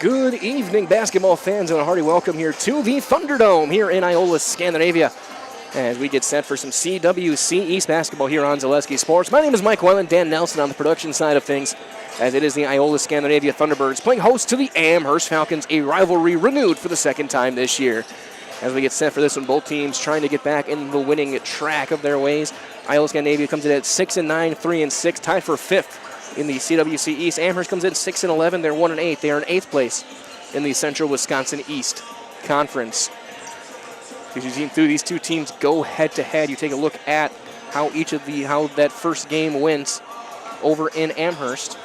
Good evening, basketball fans, and a hearty welcome here to the Thunderdome here in Iola-Scandinavia as we get set for some CWC East basketball here on Zaleski Sports. My name is Mike Weyland, Dan Nelson on the production side of things, as it is the Iola-Scandinavia Thunderbirds playing host to the Amherst Falcons, a rivalry renewed for the second time this year. As we get set for this one, both teams trying to get back in the winning track of their ways. Iola-Scandinavia comes in at 6-9, 3-6, tied for fifth in the CWC East. Amherst comes in 6-11. They're 1-8. They are in eighth place in the Central Wisconsin East Conference. As you've seen through these two teams go head to head, you take a look at how that first game went over in Amherst.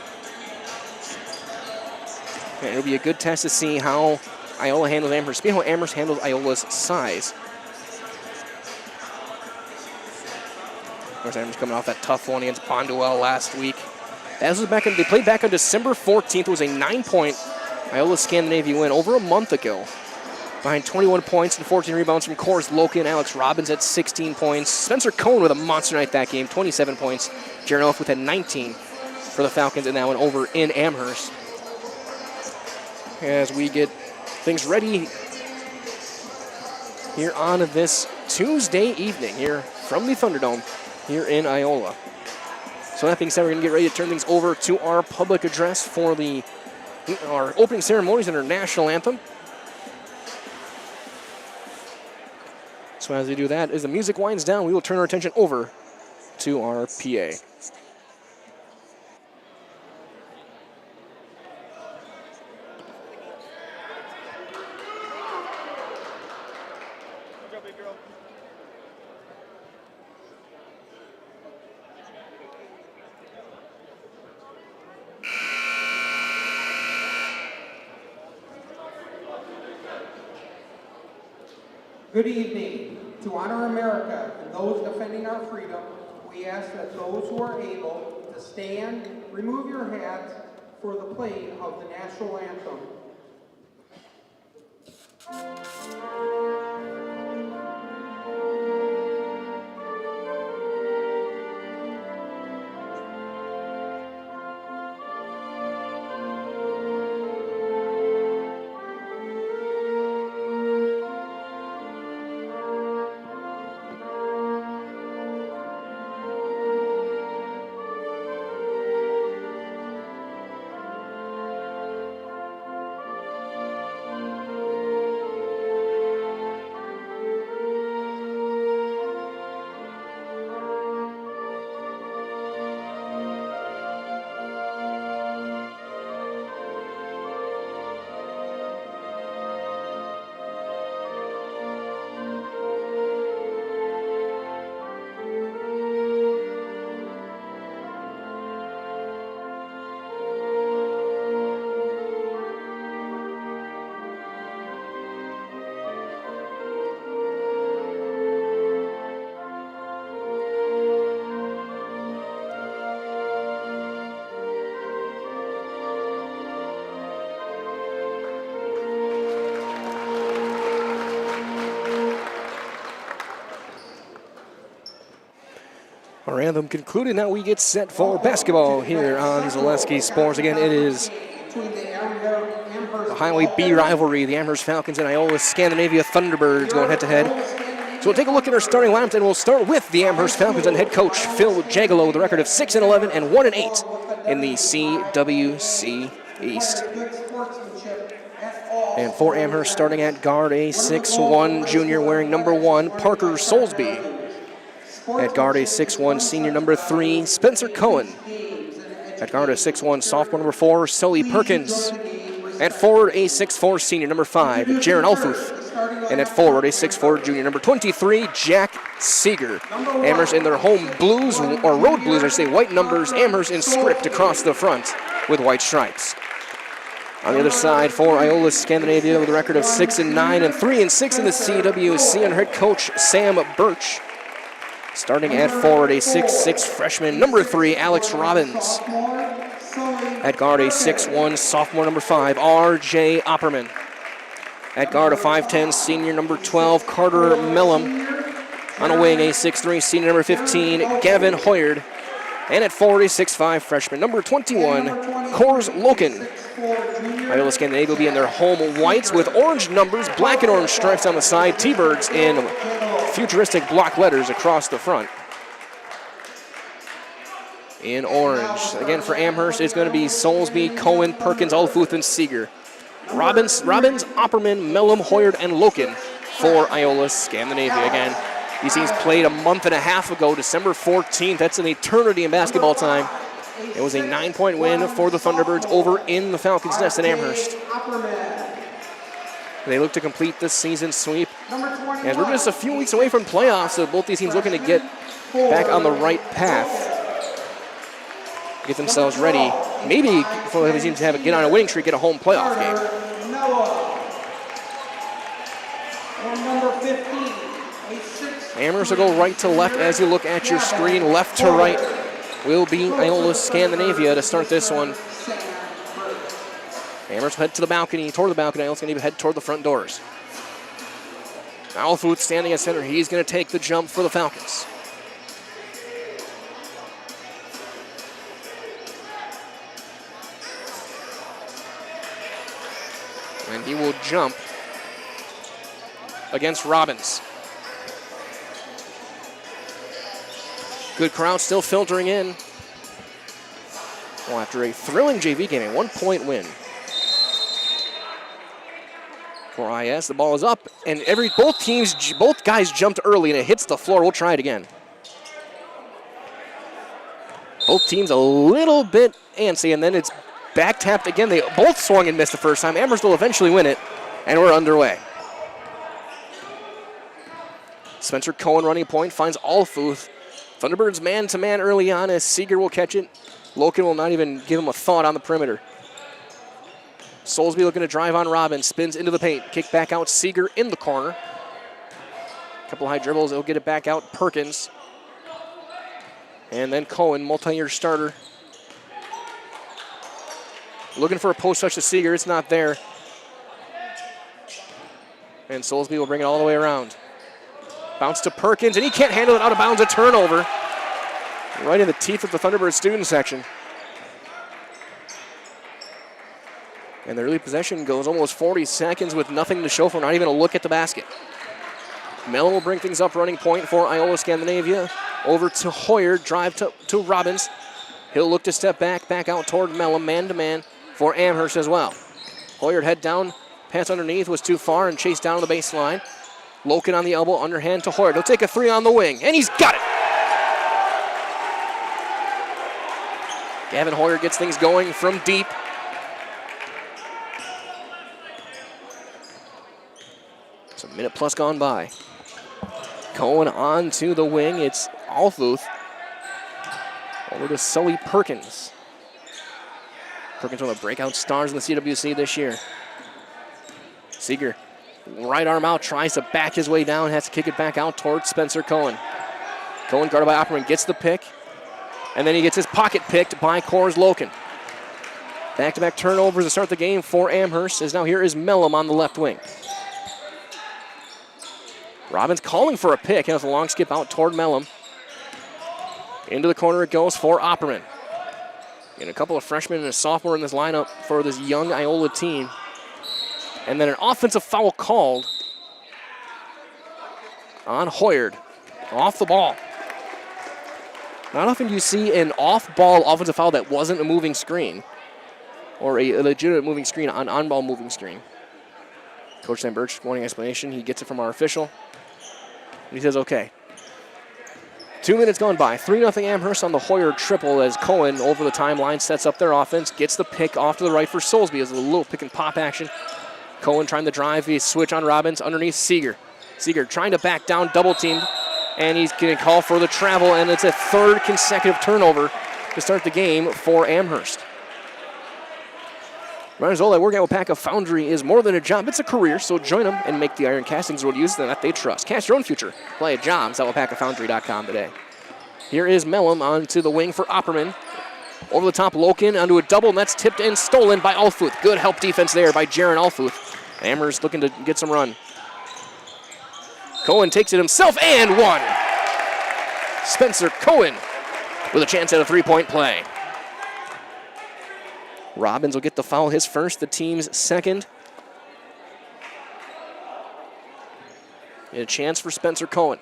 And it'll be a good test to see how Iola handles Amherst, how Amherst handles Iola's size. Of course, Amherst coming off that tough one against Bonduel last week. They played back on December 14th. It was a 9-point Iola-Scandinavia win over a month ago. Behind 21 points and 14 rebounds from Coors Loken. Alex Robbins at 16 points. Spencer Cohn with a monster night that game, 27 points. Jaron Elfwith at 19 for the Falcons in that one over in Amherst. As we get things ready here on this Tuesday evening here from the Thunderdome here in Iola. So that being said, we're going to get ready to turn things over to our public address for our opening ceremonies and our national anthem. So as we do that, as the music winds down, we will turn our attention over to our PA. Good evening. To honor America and those defending our freedom, we ask that those who are able to stand, remove your hats for the playing of the national anthem. Our anthem concluded. Now we get set for basketball here on Zaleski Sports. Again, it is the Highway B rivalry. The Amherst Falcons and Iola-Scandinavia Thunderbirds going head-to-head. So we'll take a look at our starting lineup, and we'll start with the Amherst Falcons and head coach Phil Jagalo with a record of 6-11 and 1-8 in the CWC East. And for Amherst, starting at guard, a 6'1" junior wearing number 1, Parker Soulsby. At guard, a 6'1" senior number 3, Spencer Cohen. At guard, a 6'1" sophomore number 4, Sully Perkins. At forward, a 6'4" senior number 5, Jaron Elfwith. And at forward, a 6'4" junior number 23, Jack Seeger. Amherst in their home blues, or road blues, I say, white numbers. Amherst in script across the front with white stripes. On the other side, for Iola-Scandinavia with a record of 6-9 and 3-6 in the CWC under head coach Sam Birch. Starting at forward, a 6'6" freshman, number 3, Alex Robbins. At guard, a 6'1" sophomore, number 5, R.J. Opperman. At guard, a 5'10" senior, number 12, Carter Mellum. On a wing, a 6'3" senior, number 15, Gavin Hoyard. And at forward, a 6'5" freshman, number 21, Coors Loken. Iola-Scandinavia will be in their home whites with orange numbers, black and orange stripes on the side, T-birds in futuristic block letters across the front. In orange. Again, for Amherst, it's going to be Soulsby, Cohen, Perkins, Alfuth, and Seeger. Robbins, Opperman, Mellum, Hoyard, and Loken for Iola-Scandinavia. Again, these teams played a month and a half ago, December 14th. That's an eternity in basketball time. It was a 9-point win for the Thunderbirds over in the Falcons' Nest in Amherst. They look to complete this season sweep. And we're just a few weeks away from playoffs, so both these teams looking to get back on the right path. Get themselves ready. Maybe for these teams to get on a winning streak, get a home playoff game. Amherst will go right to left as you look at your screen. Left to right will be Iola-Scandinavia to start this one. Amherst will head to the balcony, toward the balcony. Iola-Scandinavia head toward the front doors. Alfuth standing at center. He's going to take the jump for the Falcons. And he will jump against Robbins. Good crowd still filtering in. Well, after a thrilling JV game, a 1-point win. For IS, the ball is up, and both guys jumped early, and it hits the floor. We'll try it again. Both teams a little bit antsy, and then it's back tapped again. They both swung and missed the first time. Amherst will eventually win it, and we're underway. Spencer Cohen running point, finds Alfuth. Thunderbirds man-to-man early on as Seeger will catch it. Loken will not even give him a thought on the perimeter. Soulsby looking to drive on Robbins, spins into the paint. Kick back out, Seeger in the corner. Couple high dribbles, he'll get it back out, Perkins. And then Cohen, multi-year starter. Looking for a post touch to Seeger, it's not there. And Soulsby will bring it all the way around. Bounce to Perkins, and he can't handle it out of bounds, a turnover. Right in the teeth of the Thunderbird student section. And the early possession goes almost 40 seconds with nothing to show for, not even a look at the basket. Mellon will bring things up, running point for Iola-Scandinavia. Over to Hoyard, drive to Robbins. He'll look to step back out toward Mellon, man-to-man for Amherst as well. Hoyard head down, pass underneath was too far and chased down the baseline. Loken on the elbow, underhand to Hoyard. He'll take a three on the wing, and he's got it! Gavin Hoyard gets things going from deep. It's a minute plus gone by. Cohen on to the wing. It's Alfuth. Over to Sully Perkins. Perkins one of the breakout stars in the CWC this year. Seeger, right arm out, tries to back his way down, has to kick it back out towards Spencer Cohen. Cohen guarded by Opperman, gets the pick, and then he gets his pocket picked by Coors Loken. Back-to-back turnovers to start the game for Amherst, as now here is Mellum on the left wing. Robbins calling for a pick, has a long skip out toward Mellum. Into the corner it goes for Opperman. And a couple of freshmen and a sophomore in this lineup for this young Iola team. And then an offensive foul called on Hoyard. Off the ball. Not often do you see an off-ball offensive foul that wasn't a moving screen. Or a legitimate moving screen, an on-ball moving screen. Coach Sam Birch wanting explanation. He gets it from our official. And he says, okay. 2 minutes gone by. 3-0 Amherst on the Hoyard triple as Cohen over the timeline sets up their offense. Gets the pick off to the right for Soulsby as a little pick and pop action. Cohen trying to drive. He switch on Robbins underneath Seeger. Seeger trying to back down, double teamed. And he's going to call for the travel, and it's a third consecutive turnover to start the game for Amherst. Reminders all that working at WIAA Foundry is more than a job, it's a career, so join them and make the iron castings world use that they trust. Cast your own future. Apply at jobs at WIAAFoundry.com today. Here is Mellum onto the wing for Opperman. Over the top, Loken onto a double, and that's tipped and stolen by Alfuth. Good help defense there by Jaron Alfuth. Amherst looking to get some run. Cohen takes it himself and one. Spencer Cohen with a chance at a three-point play. Robbins will get the foul, his first, the team's second. And a chance for Spencer Cohen.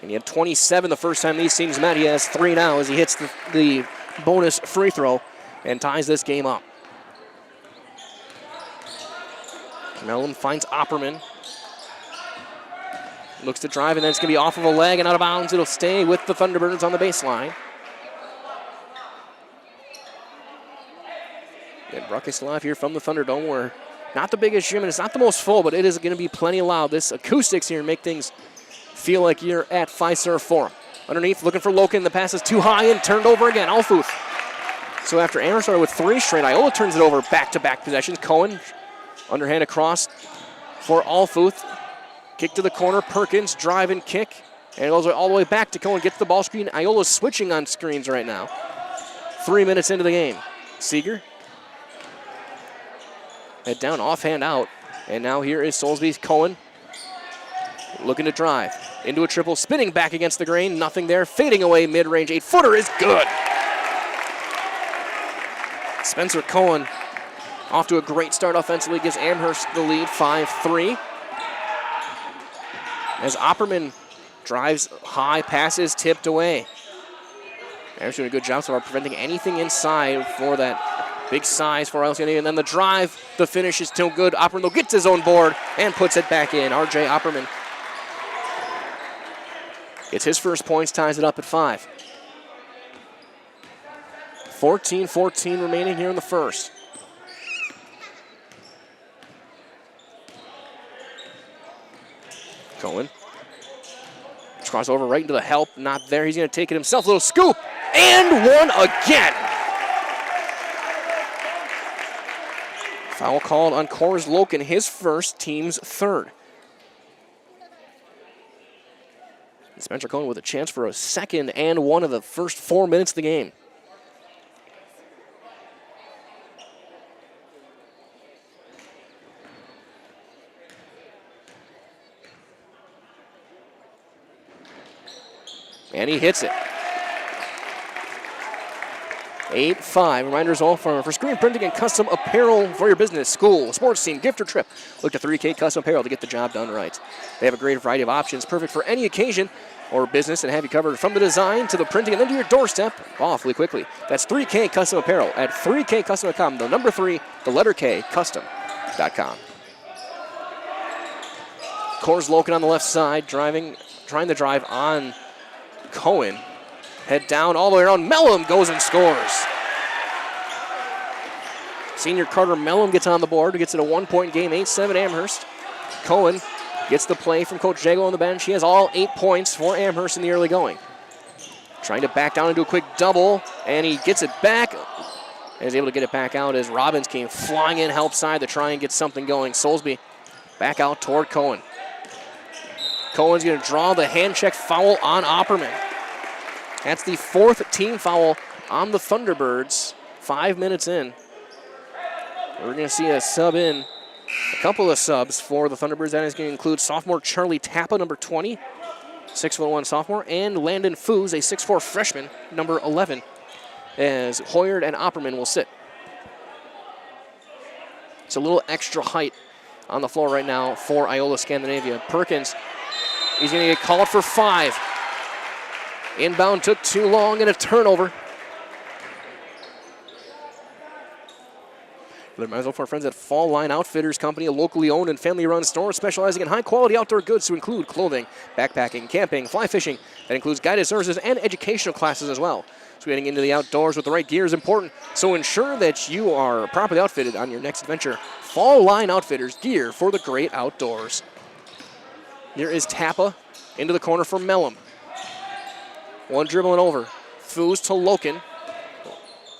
And he had 27 the first time these teams met. He has 3 now as he hits the bonus free throw and ties this game up. Mellon finds Opperman. Looks to drive, and then it's going to be off of a leg and out of bounds. It'll stay with the Thunderbirds on the baseline. And Ruckus live here from the Thunderdome, where not the biggest gym, and it's not the most full, but it is going to be plenty loud. This acoustics here make things feel like you're at Fiserv Forum. Underneath, looking for Loken. The pass is too high and turned over again. Alfuth. So after Amherst started with 3 straight, Iola turns it over back-to-back possessions. Cohen, underhand across for Alfuth. Kick to the corner. Perkins, drive and kick. And it goes all the way back to Cohen. Gets the ball screen. Iola's switching on screens right now. 3 minutes into the game. Seeger. Head down, offhand out. And now here is Soulsby's Cohen. Looking to drive. Into a triple, spinning back against the grain. Nothing there. Fading away mid-range. 8-footer is good. Spencer Cohen off to a great start offensively. Gives Amherst the lead, 5-3. As Opperman drives high, passes tipped away. Amherst doing a good job so far preventing anything inside for that big size for Iola-Scandinavia. And then the drive, the finish is still good. Opperman though gets his own board and puts it back in. R.J. Opperman gets his first points, ties it up at 5. 14-14 remaining here in the first. Cohen. Cross over right into the help. Not there. He's going to take it himself. Little scoop. And one again. Foul called on Coors Loken, his first, team's third. Spencer Cohen with a chance for a second and one of the first 4 minutes of the game. And he hits it. 8-5. Reminders all for screen printing and custom apparel for your business, school, sports team, gift, or trip. Look to 3K Custom Apparel to get the job done right. They have a great variety of options, perfect for any occasion or business, and have you covered from the design to the printing and then to your doorstep awfully quickly. That's 3K Custom Apparel at 3kcustom.com. The number 3, the letter K, custom.com. Coors Loken on the left side, trying to drive on Cohen. Head down all the way around. Mellum goes and scores. Senior Carter Mellum gets on the board. Gets it a 1-point game, 8-7 Amherst. Cohen gets the play from Coach Jago on the bench. He has all 8 points for Amherst in the early going. Trying to back down into a quick double, and he gets it back. And is able to get it back out as Robbins came flying in help side to try and get something going. Soulsby back out toward Cohen. Cohen's going to draw the hand check foul on Opperman. That's the 4th team foul on the Thunderbirds. 5 minutes in. We're going to see a sub in. A couple of subs for the Thunderbirds. That is going to include sophomore Charlie Tappa, number 20, 6'1" sophomore, and Landon Foos, a 6'4" freshman, number 11, as Hoyard and Opperman will sit. It's a little extra height on the floor right now for Iola-Scandinavia. Perkins, he's going to get called for 5. Inbound took too long and a turnover. Might as well for our friends at Fall Line Outfitters Company, a locally owned and family-run store specializing in high-quality outdoor goods to include clothing, backpacking, camping, fly fishing. That includes guided services and educational classes as well. So getting into the outdoors with the right gear is important. So ensure that you are properly outfitted on your next adventure. Fall Line Outfitters, gear for the great outdoors. Here is Tappa into the corner for Mellum. One dribbling over. Foos to Loken.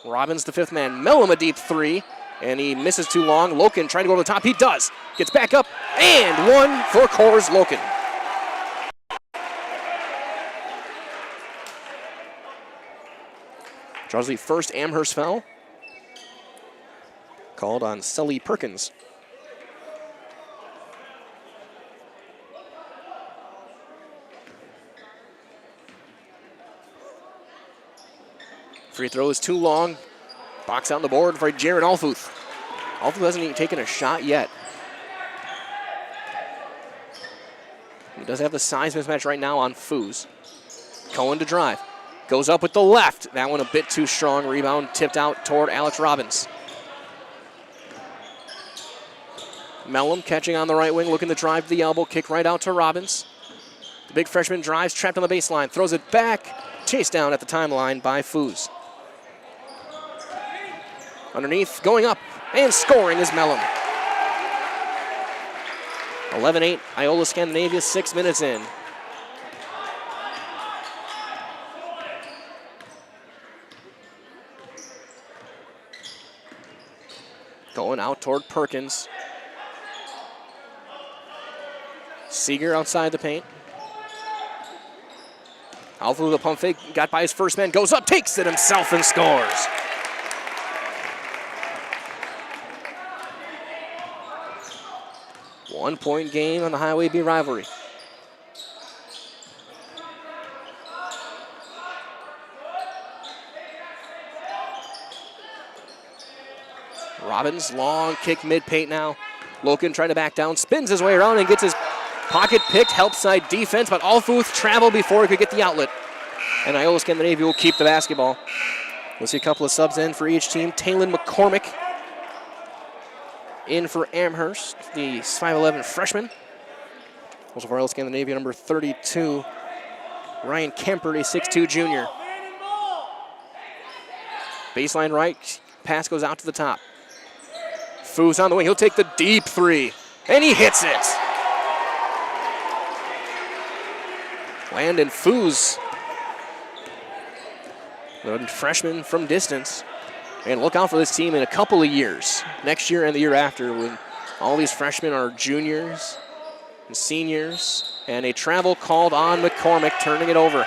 Robbins the 5th man. Mellum a deep 3. And he misses too long. Loken trying to go to the top. He does. Gets back up. And one for Coors Loken. Draws the first Amherst foul. Called on Sully Perkins. Free throw is too long. Box out on the board for Jared Alfuth. Alfuth hasn't even taken a shot yet. He does have the size mismatch right now on Foos. Cohen to drive. Goes up with the left. That one a bit too strong. Rebound tipped out toward Alex Robbins. Mellum catching on the right wing, looking to drive to the elbow. Kick right out to Robbins. The big freshman drives, trapped on the baseline. Throws it back. Chased down at the timeline by Foos. Underneath, going up, and scoring is Mellum. 11-8, Iola-Scandinavia, 6 minutes in. Going out toward Perkins. Seeger outside the paint. Alpha with a pump fake, got by his first man, goes up, takes it himself and scores. One-point game on the Highway B rivalry. Robbins, long kick mid-paint now. Loken trying to back down, spins his way around and gets his pocket picked, help side defense, but Alfuth traveled before he could get the outlet. And Iola-Scandinavia will keep the basketball. We'll see a couple of subs in for each team. Taylon McCormick in for Amherst, the 5'11 freshman. Also for Iola-Scandinavia, number 32, Ryan Kemper, a 6'2 junior. Baseline right, pass goes out to the top. Foos on the wing, he'll take the deep three, and he hits it. Landon Foos, the freshman from distance. And look out for this team in a couple of years, next year and the year after, when all these freshmen are juniors and seniors. And a travel called on McCormick, turning it over.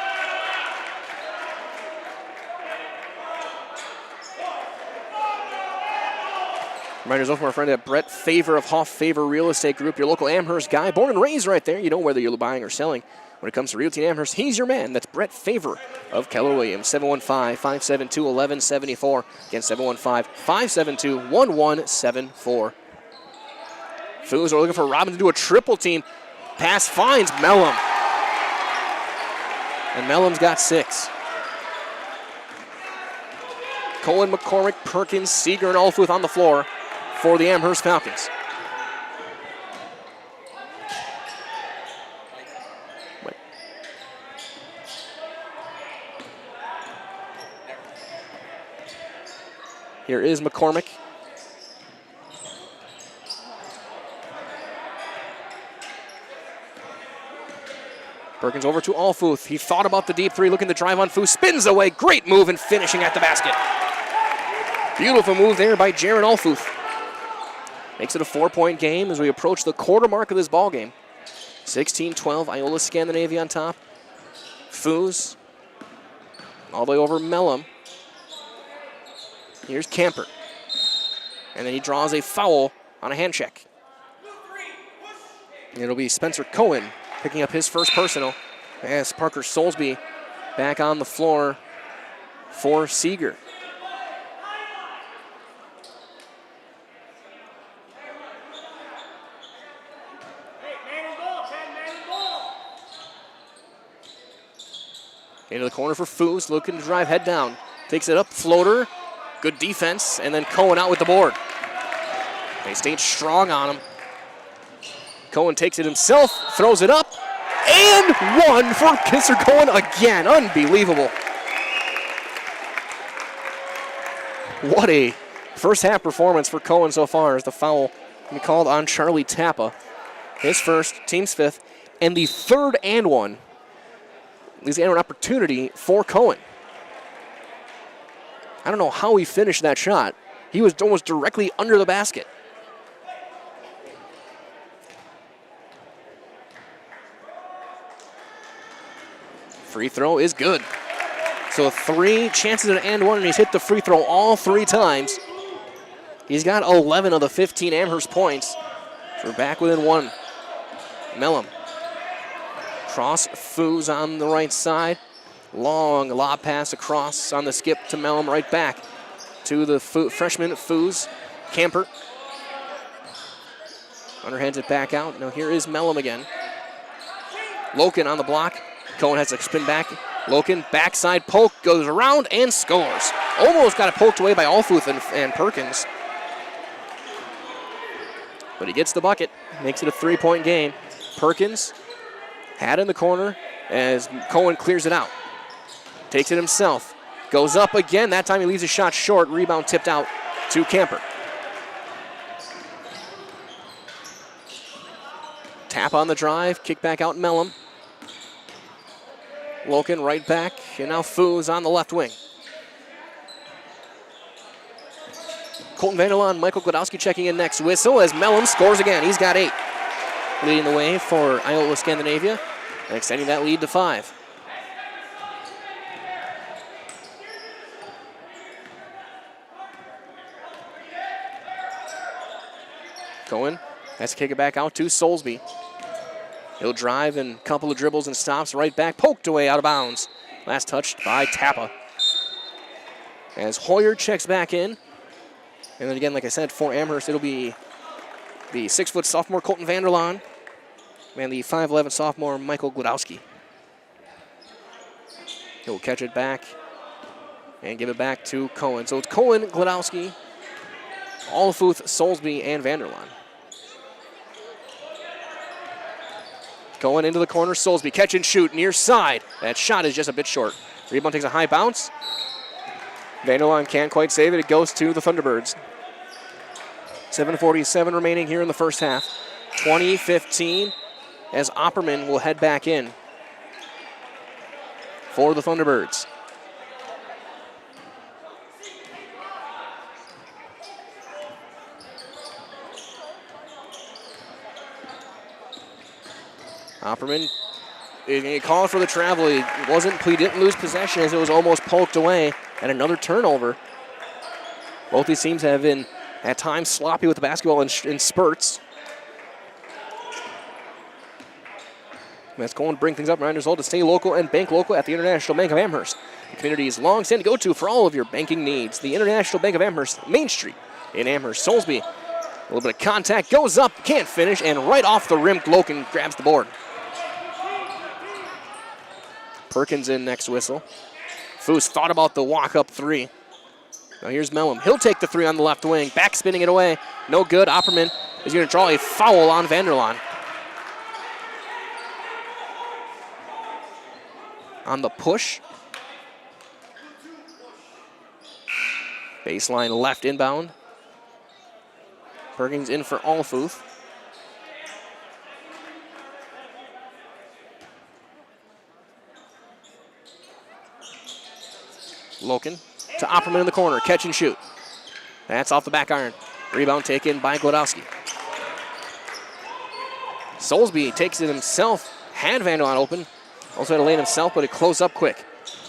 Reminders also from our friend at Brett Favor of Hoff Favor Real Estate Group, your local Amherst guy, born and raised right there. You know whether you're buying or selling. When it comes to realty in Amherst, he's your man. That's Brett Favor of Keller Williams, 715-572-1174. Again, 715-572-1174. Foos are looking for Robin to do a triple team. Pass finds Mellum. And Mellum's got 6. Cohen, McCormick, Perkins, Seeger, and Alfuth on the floor for the Amherst Falcons. Here is McCormick. Perkins over to Alfuth. He thought about the deep three, looking to drive on Foos. Spins away. Great move and finishing at the basket. Beautiful move there by Jaron Alfuth. Makes it a 4-point game as we approach the quarter mark of this ball game. 16-12, Iola-Scandinavia on top. Foos all the way over Mellum. Here's Camper. And then he draws a foul on a hand check. It'll be Spencer Cohen picking up his first personal as Parker Soulsby back on the floor for Seeger. Into the corner for Foos, looking to drive head down. Takes it up, floater. Good defense, and then Cohen out with the board. They stayed strong on him. Cohen takes it himself, throws it up, and one for Spencer Cohen again. Unbelievable. What a first half performance for Cohen so far as the foul can be called on Charlie Tappa. His first, team's 5th, and the 3rd and one. Leaves an opportunity for Cohen. I don't know how he finished that shot. He was almost directly under the basket. Free throw is good. So 3 chances at an and one, and he's hit the free throw all 3 times. He's got 11 of the 15 Amherst points. So we're back within 1. Mellum. Cross Foos on the right side. Long lob pass across on the skip to Mellum, right back to the freshman Foos. Camper underhands it back out. Now here is Mellum again. Loken on the block. Cohen has to spin back. Loken, backside poke, goes around and scores. Almost got it poked away by Alfuth and Perkins. But he gets the bucket, makes it a 3-point game. Perkins had in the corner as Cohen clears it out. Takes it himself, goes up again. That time he leaves a shot short. Rebound tipped out to Camper. Tap on the drive, kick back out Mellum. Loken right back, and now Foos on the left wing. Colton Vanderlaan, Michael Gladowski checking in next. Whistle as Mellum scores again. He's got 8. Leading the way for Iola-Scandinavia and extending that lead to 5. Cohen has to kick it back out to Soulsby. He'll drive and a couple of dribbles and stops right back. Poked away out of bounds. Last touched by Tappa. As Hoyer checks back in. And then again, like I said, for Amherst, it'll be the 6-foot sophomore Colton Vanderlaan and the 5'11 sophomore Michael Gladowski. He'll catch it back and give it back to Cohen. So it's Cohen, Gladowski, Alfuth, Soulsby, and Vanderlaan. Going into the corner, Soulsby, catch and shoot, near side. That shot is just a bit short. Rebound takes a high bounce. Vanderlaan can't quite save it. It goes to the Thunderbirds. 7:47 remaining here in the first half. 20-15 as Opperman will head back in for the Thunderbirds. Opperman called for the travel. He didn't lose possession as it was almost poked away. And another turnover. Both these teams have been at times sloppy with the basketball in spurts. Let's go and bring things up. Reminders all to stay local and bank local at the International Bank of Amherst. The community's long-standing go-to for all of your banking needs. The International Bank of Amherst, Main Street in Amherst. Soulsby, a little bit of contact, goes up, can't finish, and right off the rim, Loken grabs the board. Perkins in next whistle. Foos thought about the walk-up 3. Now here's Mellum. He'll take the 3 on the left wing. Back spinning it away. No good. Opperman is going to draw a foul on Vanderlaan. On the push. Baseline left inbound. Perkins in for Alfuth. Loken to Opperman in the corner. Catch and shoot. That's off the back iron. Rebound taken by Gladowski. Soulsby takes it himself. Had Vanderlaan open. Also had to lane himself, but it closed up quick.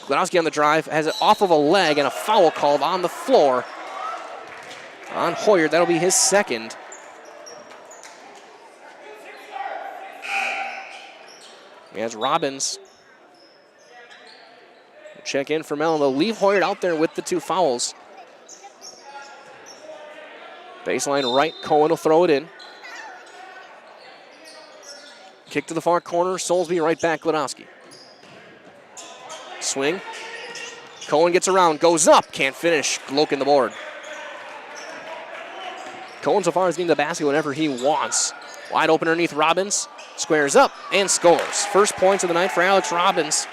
Gladowski on the drive. Has it off of a leg and a foul called on the floor on Hoyer. That'll be his second. He has Robbins. Check in for Mellon. They'll leave Hoyer out there with the 2 fouls. Baseline right. Cohen will throw it in. Kick to the far corner. Soulsby right back. Gladowski. Swing. Cohen gets around. Goes up. Can't finish. Loken the board. Cohen so far is getting the basket whenever he wants. Wide open underneath Robbins. Squares up and scores. First points of the night for Alex Robbins.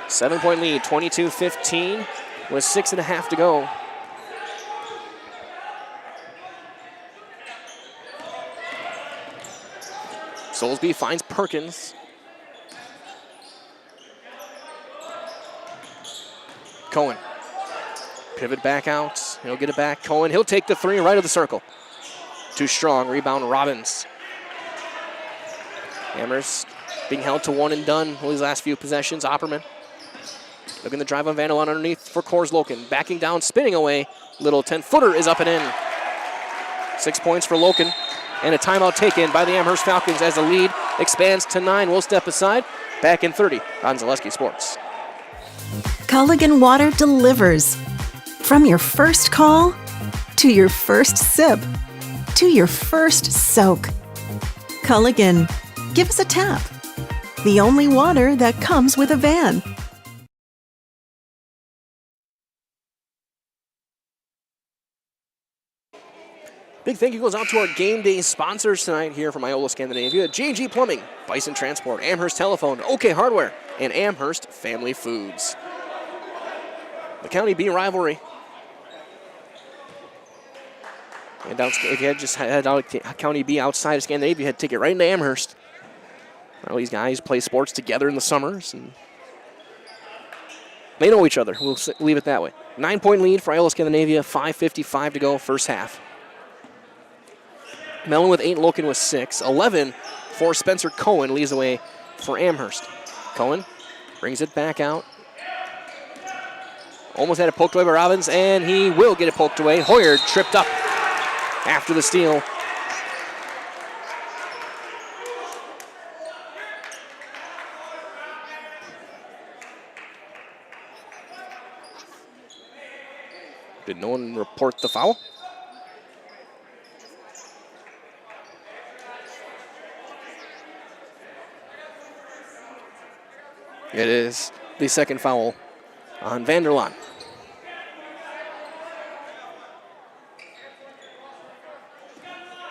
7-point lead, 22-15, with 6.5 to go. Soulsby finds Perkins. Cohen. Pivot back out. He'll get it back. Cohen, he'll take the 3 right of the circle. Too strong. Rebound, Robbins. Amherst being held to 1 and done with his last few possessions. Opperman. Looking to drive on Vanderlaan underneath for Coors Loken. Backing down, spinning away. Little 10-footer is up and in. 6 points for Loken. And a timeout taken by the Amherst Falcons as the lead expands to 9. We'll step aside. Back in 30 on Zaleski Sports. Culligan Water delivers. From your first call, to your first sip, to your first soak. Culligan, give us a tap. The only water that comes with a van. Big thank you goes out to our game day sponsors tonight here from Iola-Scandinavia. J&G Plumbing, Bison Transport, Amherst Telephone, OK Hardware, and Amherst Family Foods. The County B rivalry. And if you had just had County B outside of Scandinavia, you had to take it right into Amherst. Well, these guys play sports together in the summers, and they know each other. We'll leave it that way. 9-point lead for Iola-Scandinavia, 5:55 to go, first half. Mellon with 8, Loken with 6. 11 for Spencer Cohen leads the way for Amherst. Cohen brings it back out. Almost had it poked away by Robbins, and he will get it poked away. Hoyer tripped up after the steal. Did no one report the foul? It is the second foul on Vanderlaan.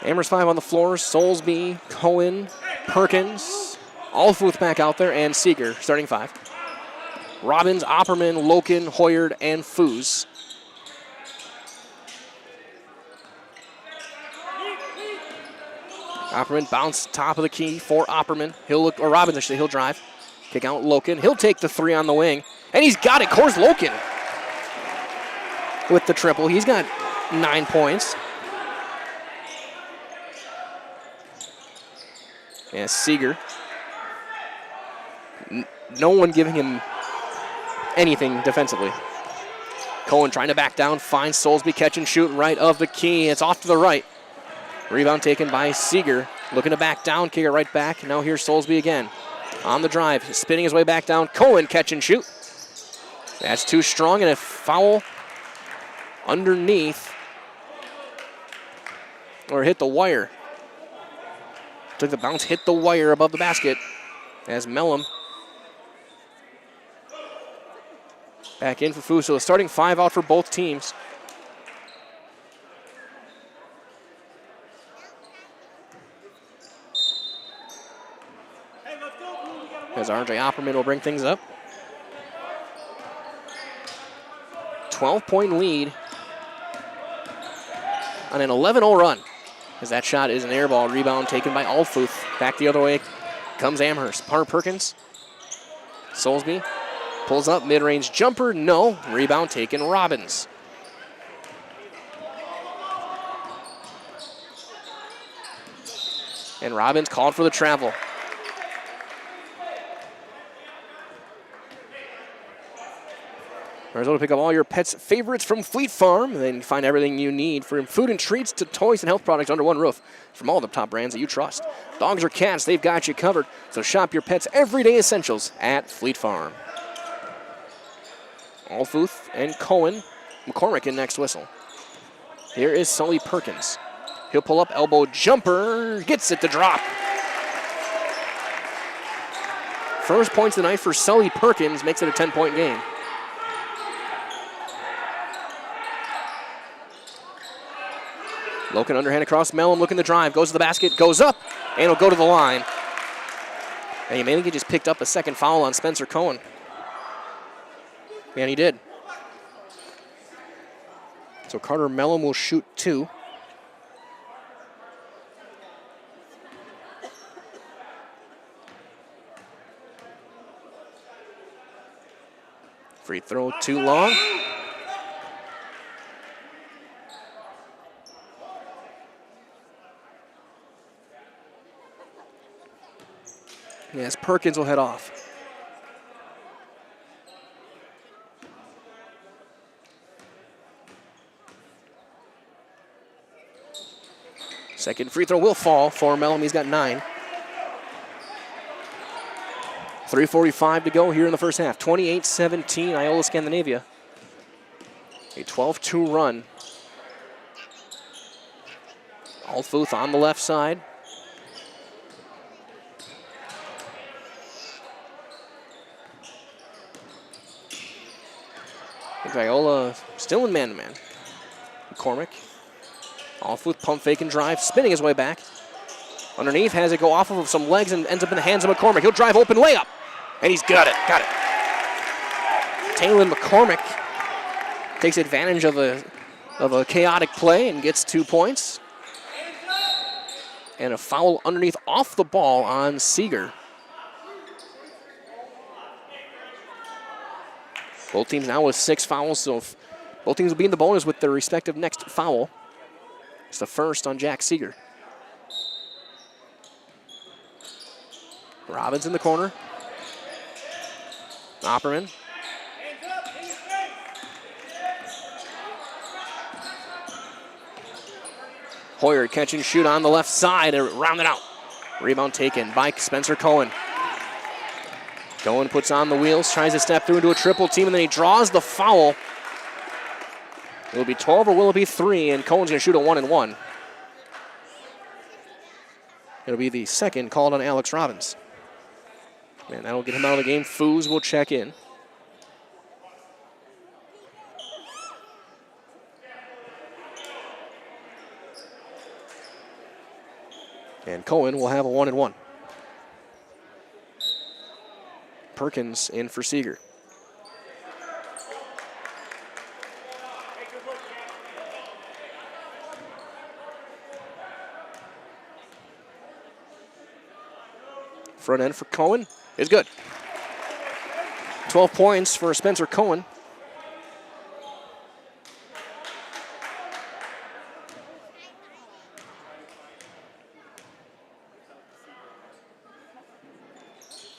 Amherst 5 on the floor. Soulsby, Cohen, Perkins, Alfuth back out there, and Seeger starting 5. Robbins, Opperman, Loken, Hoyard, and Foos. Opperman bounce top of the key for Opperman. He'll look, or Robbins actually, he'll drive. Kick out Loken. He'll take the 3 on the wing. And he's got it. Coors Loken with the triple. He's got 9 points. Yeah, Seeger. No one giving him anything defensively. Cohen trying to back down, finds Soulsby, catch and shoot right of the key. It's off to the right. Rebound taken by Seeger. Looking to back down, kick it right back. Now here's Soulsby again. On the drive, spinning his way back down. Cohen catch and shoot. That's too strong, and a foul underneath. Or hit the wire. Took the bounce, hit the wire above the basket as Mellum back in for Foos. So the starting 5 out for both teams. As RJ Opperman will bring things up. 12-point lead on an 11-0 run. As that shot is an air ball. Rebound taken by Alfuth. Back the other way comes Amherst. Perkins. Soulsby pulls up. Mid-range jumper. No. Rebound taken. Robbins. And Robbins called for the travel. Arizona, pick up all your pets' favorites from Fleet Farm. Then find everything you need from food and treats to toys and health products under one roof from all the top brands that you trust. Dogs or cats, they've got you covered. So shop your pets' everyday essentials at Fleet Farm. Alfuth and Cohen. McCormick in next whistle. Here is Sully Perkins. He'll pull up, elbow jumper, gets it to drop. First points of the night for Sully Perkins, makes it a 10-point game. Loken underhand across Mellum, looking to drive, goes to the basket, goes up, and he'll go to the line. And he mainly just picked up a second foul on Spencer Cohen. And he did. So Carter Mellum will shoot 2. Free throw too long. Yes, Perkins will head off. Second free throw will fall for Mellum. He's got 9. 3:45 to go here in the first half. 28-17, Iola-Scandinavia. A 12-2 run. Alfuth on the left side. Iola still in man-to-man. McCormick. Alfuth pump fake and drive, spinning his way back. Underneath, has it go off of some legs and ends up in the hands of McCormick. He'll drive open layup, and he's got it. Taylor McCormick takes advantage of a chaotic play and gets 2 points. And a foul underneath off the ball on Seeger. Both teams now with 6 fouls, so both teams will be in the bonus with their respective next foul. It's the first on Jack Seeger. Robbins in the corner. Opperman. Hoyer catch and shoot on the left side and rounded out. Rebound taken by Spencer Cohen. Cohen puts on the wheels, tries to step through into a triple team, and then he draws the foul. It'll be 12 or will it be 3, and Cohen's going to shoot a 1-and-1. It'll be the second called on Alex Robbins. And that'll get him out of the game. Foos will check in. And Cohen will have a 1-and-1. Perkins in for Seeger. Front end for Cohen is good. 12 points for Spencer Cohen.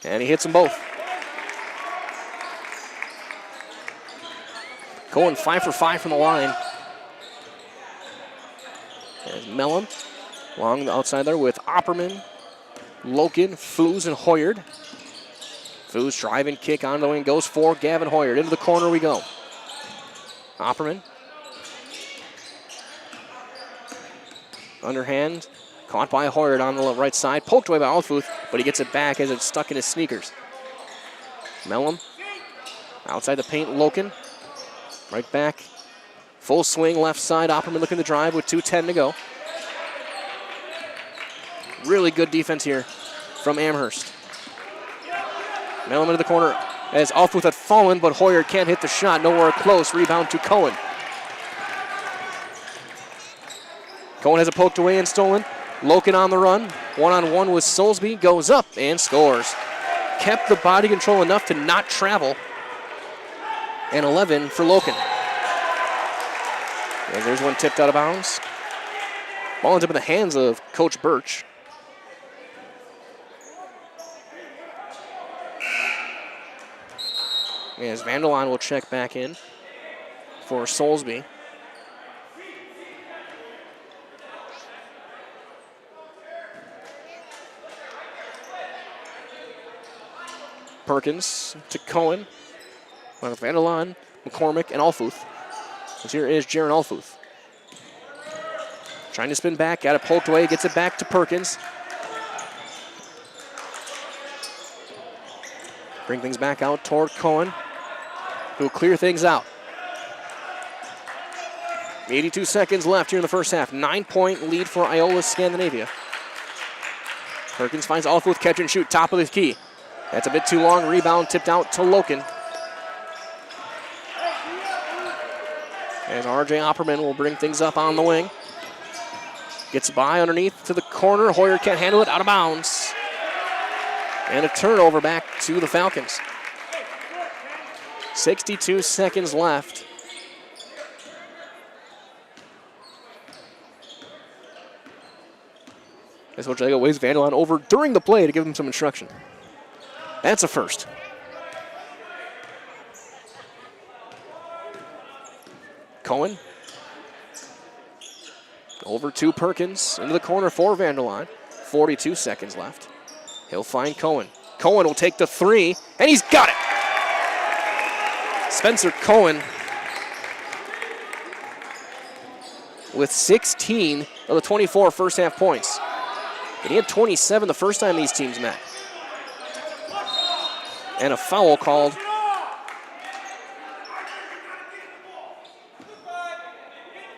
And he hits them both. Cohen 5 for 5 from the line. There's Mellum along the outside there with Opperman, Loken, Foos, and Hoyard. Foos driving kick on the wing, goes for Gavin Hoyard. Into the corner we go. Opperman. Underhand, caught by Hoyard on the right side, poked away by Alfuth, but he gets it back as it's stuck in his sneakers. Mellum, outside the paint, Loken, right back, full swing left side, Opperman looking to drive with 2:10 to go. Really good defense here from Amherst. Mellum into the corner as Alfuth had fallen, but Hoyard can't hit the shot, nowhere close, rebound to Cohen. Cohen has it poked away and stolen. Loken on the run, one-on-one with Soulsby, goes up and scores. Kept the body control enough to not travel. And 11 for Loken. And there's one tipped out of bounds. Ball ends up in the hands of Coach Birch. As Vandelon will check back in for Soulsby. Perkins to Cohen. Vandelon, McCormick, and Alfuth. So here is Jaron Alfuth. Trying to spin back, got it poked away, gets it back to Perkins. Bring things back out toward Cohen, who will clear things out. 82 seconds left here in the first half. 9-point lead for Iola-Scandinavia. Perkins finds Alfuth, catch and shoot, top of the key. That's a bit too long. Rebound tipped out to Loken. And R.J. Opperman will bring things up on the wing. Gets by underneath to the corner. Hoyer can't handle it, out of bounds. And a turnover back to the Falcons. 62 seconds left. As Ojego waves Vandelon over during the play to give him some instruction. That's a first. Cohen. Over to Perkins, into the corner for Vanderline. 42 seconds left. He'll find Cohen. Cohen will take the three, and he's got it! Spencer Cohen with 16 of the 24 first half points. And he had 27 the first time these teams met. And a foul called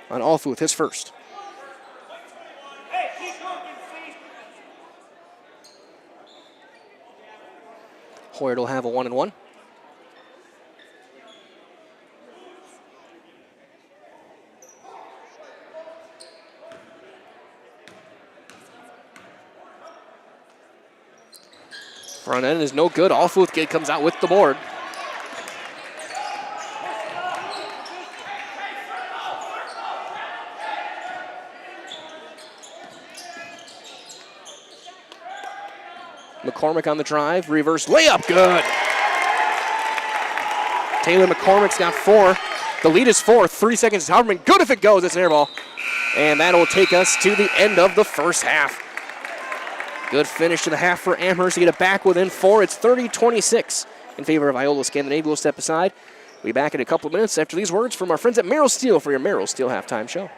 on Alfuth, his first. Hoyt will have a 1-and-1. Front end is no good. Alfuth comes out with the board. McCormick on the drive, reverse layup, good. Taylor McCormick's got 4. The lead is 4, 3 seconds. Howardman, good if it goes, it's an air ball. And that'll take us to the end of the first half. Good finish to the half for Amherst to get it back within 4. It's 30-26 in favor of Iola-Scandinavia. We'll step aside. We'll be back in a couple of minutes after these words from our friends at Merrill Steel for your Merrill Steel halftime show.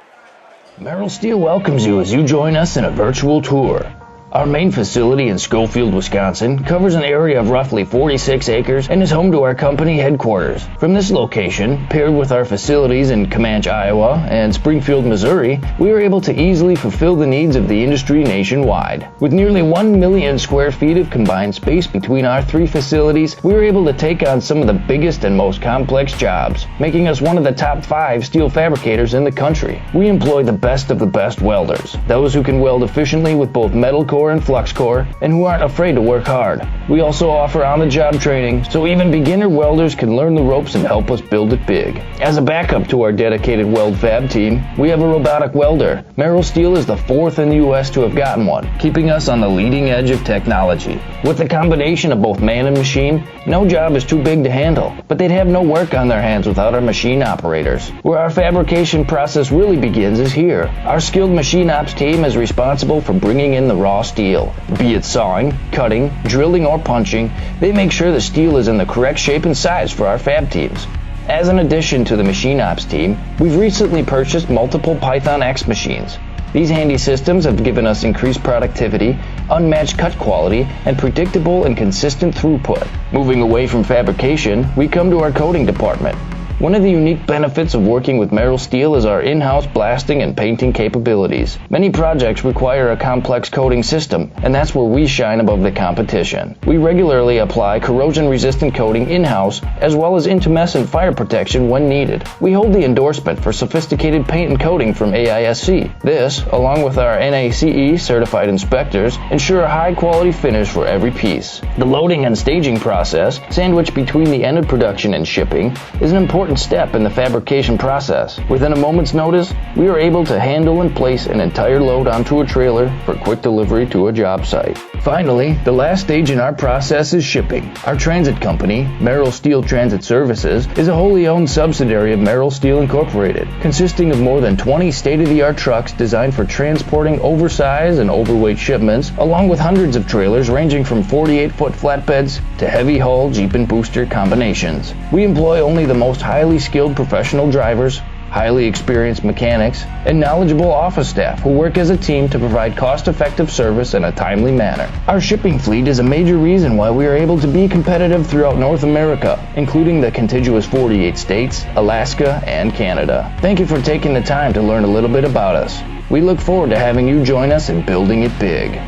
Merrill Steel welcomes you as you join us in a virtual tour. Our main facility in Schofield, Wisconsin covers an area of roughly 46 acres and is home to our company headquarters. From this location, paired with our facilities in Comanche, Iowa and Springfield, Missouri, we are able to easily fulfill the needs of the industry nationwide. With nearly 1 million square feet of combined space between our 3 facilities, we are able to take on some of the biggest and most complex jobs, making us one of the top 5 steel fabricators in the country. We employ the best of the best welders, those who can weld efficiently with both metal core and flux core, and who aren't afraid to work hard. We also offer on-the-job training, so even beginner welders can learn the ropes and help us build it big. As a backup to our dedicated weld fab team, we have a robotic welder. Merrill Steel is the 4th in the U.S. to have gotten one, keeping us on the leading edge of technology. With the combination of both man and machine, no job is too big to handle, but they'd have no work on their hands without our machine operators. Where our fabrication process really begins is here. Our skilled machine ops team is responsible for bringing in the raw steel. Be it sawing, cutting, drilling, or punching, they make sure the steel is in the correct shape and size for our fab teams. As an addition to the machine ops team, we've recently purchased multiple Python X machines. These handy systems have given us increased productivity, unmatched cut quality, and predictable and consistent throughput. Moving away from fabrication, we come to our coating department. One of the unique benefits of working with Merrill Steel is our in-house blasting and painting capabilities. Many projects require a complex coating system, and that's where we shine above the competition. We regularly apply corrosion-resistant coating in-house, as well as intumescent fire protection when needed. We hold the endorsement for sophisticated paint and coating from AISC. This, along with our NACE certified inspectors, ensure a high-quality finish for every piece. The loading and staging process, sandwiched between the end of production and shipping, is an important step in the fabrication process. Within a moment's notice, we are able to handle and place an entire load onto a trailer for quick delivery to a job site. Finally, the last stage in our process is shipping. Our transit company, Merrill Steel Transit Services, is a wholly owned subsidiary of Merrill Steel Incorporated, consisting of more than 20 state-of-the-art trucks designed for transporting oversized and overweight shipments, along with hundreds of trailers ranging from 48-foot flatbeds to heavy-haul Jeep and booster combinations. We employ only the most highly skilled professional drivers, highly experienced mechanics, and knowledgeable office staff who work as a team to provide cost-effective service in a timely manner. Our shipping fleet is a major reason why we are able to be competitive throughout North America, including the contiguous 48 states, Alaska, and Canada. Thank you for taking the time to learn a little bit about us. We look forward to having you join us in building it big.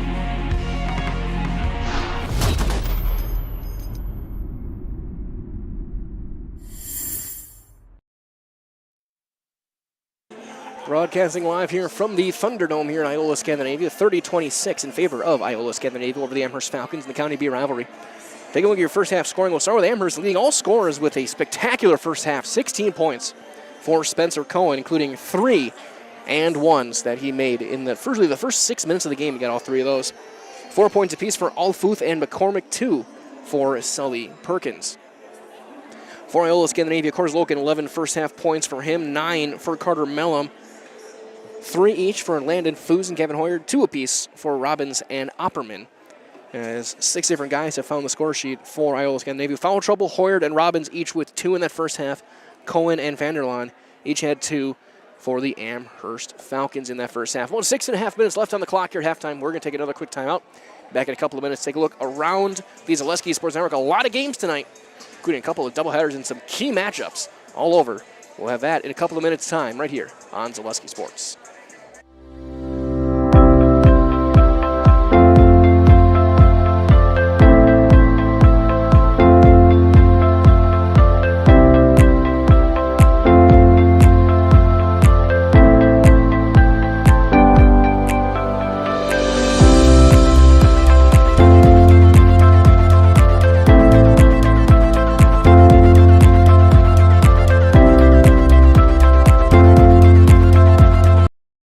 Broadcasting live here from the Thunderdome here in Iola-Scandinavia, 30-26 in favor of Iola-Scandinavia over the Amherst Falcons in the County B rivalry. Take a look at your first half scoring. We'll start with Amherst leading all scorers with a spectacular first half, 16 points for Spencer Cohen, including 3 and 1s that he made in the first 6 minutes of the game. He got all 3 of those. 4 points apiece for Alfuth and McCormick, 2 for Sully Perkins. For Iola-Scandinavia, Coors Logan, 11 first half points for him, 9 for Carter Mellum. 3 each for Landon Foos and Kevin Hoyer, 2 apiece for Robbins and Opperman. As 6 different guys have found the score sheet for Iola-Scandinavia. Foul trouble, Hoyer and Robbins each with 2 in that first half. Cohen and Vanderlaan each had 2 for the Amherst Falcons in that first half. 6.5 minutes left on the clock here at halftime. We're going to take another quick timeout. Back in a couple of minutes, take a look around the Zaleski Sports Network. A lot of games tonight, including a couple of doubleheaders and some key matchups all over. We'll have that in a couple of minutes' time right here on Zaleski Sports.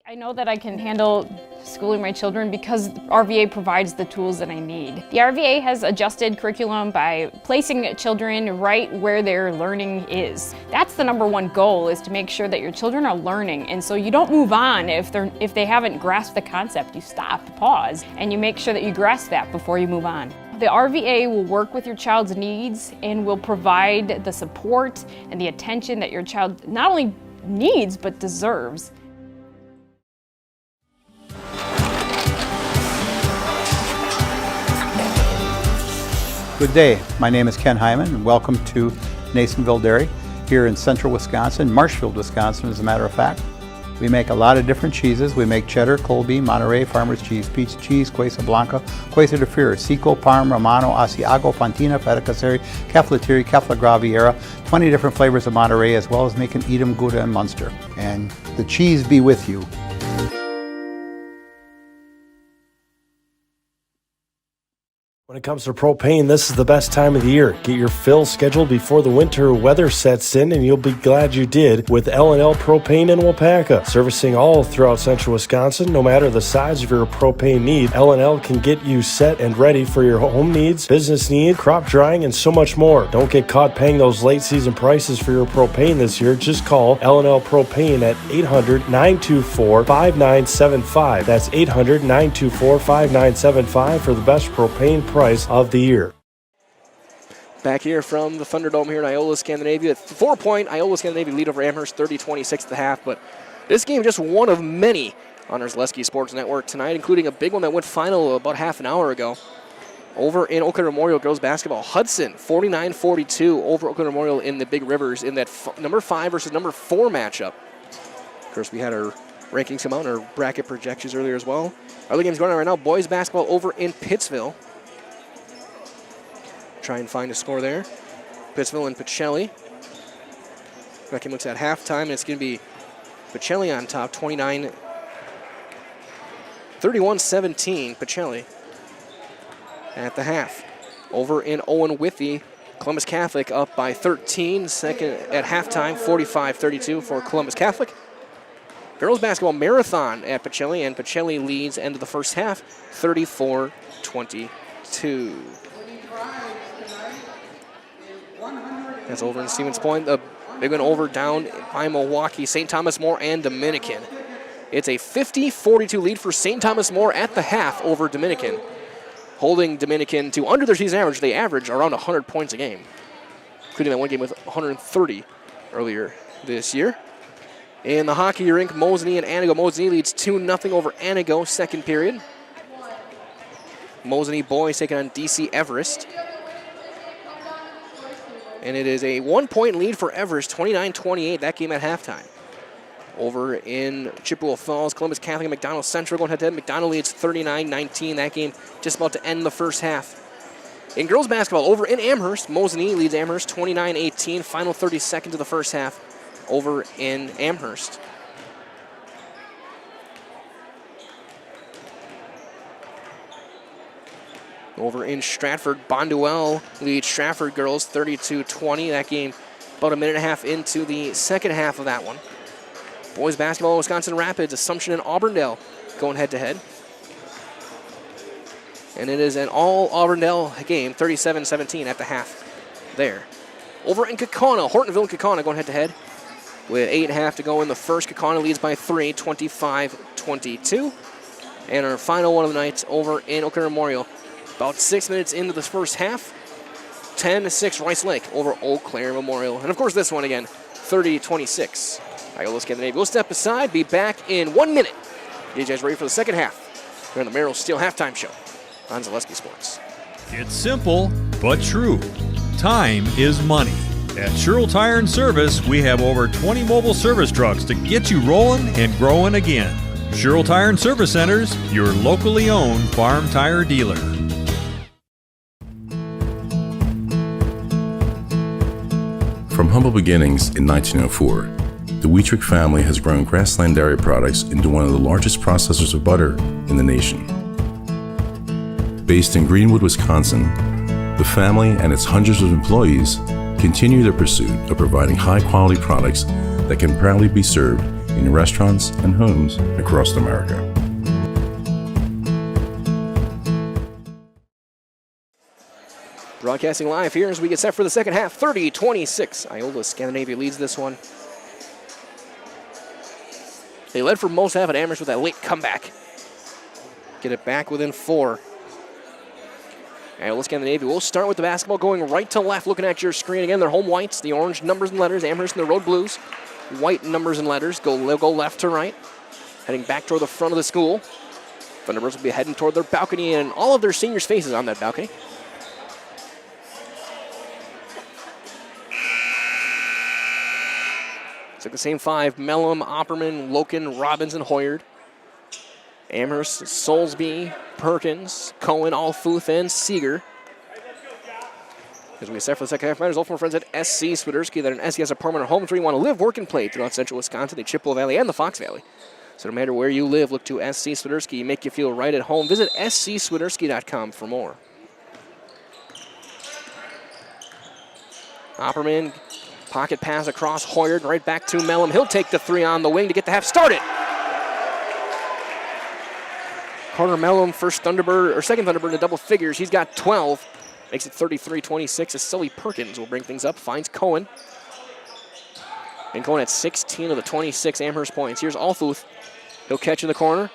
I know that I can handle schooling my children because RVA provides the tools that I need. The RVA has adjusted curriculum by placing children right where their learning is. That's the #1 goal, is to make sure that your children are learning, and so you don't move on if they haven't grasped the concept. You stop, pause, and you make sure that you grasp that before you move on. The RVA will work with your child's needs and will provide the support and the attention that your child not only needs but deserves. Good day. My name is Ken Hyman, and welcome to Nasonville Dairy here in central Wisconsin, Marshfield, Wisconsin, as a matter of fact. We make a lot of different cheeses. We make cheddar, Colby, Monterey, Farmer's Cheese, Peach Cheese, Quesa Blanca, Quesa de Freer, Seco, Parm, Romano, Asiago, Fontina, Feta Caseri, Caflateri, Cafla Graviera, 20 different flavors of Monterey, as well as making Edam, Gouda, and Munster. And the cheese be with you. When it comes to propane, this is the best time of the year. Get your fill scheduled before the winter weather sets in, and you'll be glad you did with L&L Propane in Wapaka. Servicing all throughout central Wisconsin, no matter the size of your propane need, L&L can get you set and ready for your home needs, business needs, crop drying, and so much more. Don't get caught paying those late season prices for your propane this year. Just call L&L Propane at 800-924-5975. That's 800-924-5975 for the best propane price of the year. Back here from the Thunderdome here in Iola-Scandinavia. 4-point Iola-Scandinavia lead over Amherst, 30-26 at the half. But this game just one of many on our Zaleski Sports Network tonight, including a big one that went final about half an hour ago. Over in Oakland Memorial girls basketball, Hudson 49-42 over Oakland Memorial in the Big Rivers in that number 5 versus number 4 matchup. Of course, we had our rankings come out, our bracket projections earlier as well. Other games going on right now, boys basketball over in Pittsville. Try and find a score there. Pittsville and Pacelli. That game looks at halftime, and it's going to be Pacelli on top, 31-17, Pacelli at the half. Over in Owen Withee, Columbus Catholic up by 13, second at halftime, 45-32 for Columbus Catholic. Girls basketball marathon at Pacelli, and Pacelli leads end of the first half, 34-22. That's over in Stevens Point. The big one over down by Milwaukee, St. Thomas More and Dominican. It's a 50-42 lead for St. Thomas More at the half over Dominican, holding Dominican to under their season average. They average around 100 points a game, including that one game with 130 earlier this year. In the hockey rink, Mosinee and Anago. Mosinee leads 2-0 over Anago, second period. Mosinee boys taking on DC Everest. And it is a 1-point lead for Everest, 29-28, that game at halftime. Over in Chippewa Falls, Columbus Catholic and McDonald Central going head-to-head. McDonald leads 39-19, that game just about to end the first half. In girls basketball, over in Amherst, Mosinee leads Amherst 29-18, final 30 seconds of the first half over in Amherst. Over in Stratford, Bonduelle leads Stratford girls 32-20. That game about a minute and a half into the second half of that one. Boys basketball, Wisconsin Rapids, Assumption and Auburndale going head-to-head. And it is an all-Auburndale game, 37-17 at the half there. Over in Kaukauna, Hortonville and Kaukauna going head-to-head. With 8.5 to go in the first, Kaukauna leads by 3, 25-22. And our final one of the night over in Eau Claire Memorial. About 6 minutes into the first half, 10-6 Rice Lake over Eau Claire Memorial. And of course this one again, 30-26. Iola-Scandinavia. We'll step aside, be back in 1 minute. Get you guys ready for the second half. Here on the Merrill Steel Halftime Show on Zaleski Sports. It's simple, but true. Time is money. At Sherrill Tire and Service, we have over 20 mobile service trucks to get you rolling and growing again. Sherrill Tire and Service Centers, your locally owned farm tire dealer. From humble beginnings in 1904, the Wheatrick family has grown Grassland Dairy Products into one of the largest processors of butter in the nation. Based in Greenwood, Wisconsin, the family and its hundreds of employees continue their pursuit of providing high-quality products that can proudly be served in restaurants and homes across America. Broadcasting live here as we get set for the second half, 30-26. Iola-Scandinavia leads this one. They led for most half at Amherst with that late comeback. Get it back within 4. Iola-Scandinavia will start with the basketball going right to left, looking at your screen. Again, they're home whites, the orange numbers and letters. Amherst and the road blues. White numbers and letters. They'll go left to right. Heading back toward the front of the school. Thunderbirds will be heading toward their balcony and all of their seniors' faces on that balcony. It's like the same 5. Mellum, Opperman, Loken, Robbins, and Hoyard. Amherst, Soulsby, Perkins, Cohen, Alfuth, and Seeger. As we get set for the second half, matters all from our friends at SC Swiderski. That an SC has a permanent home where you want to live, work, and play throughout central Wisconsin, the Chippewa Valley, and the Fox Valley. So no matter where you live, look to SC Swiderski. Make you feel right at home. Visit scswiderski.com for more. Opperman, pocket pass across Hoyard, right back to Mellum. He'll take the 3 on the wing to get the half started. Carter Mellum, second Thunderbird in the double figures. He's got 12. Makes it 33-26 as Sully Perkins will bring things up. Finds Cohen. And Cohen at 16 of the 26 Amherst points. Here's Alfuth. He'll catch in the corner.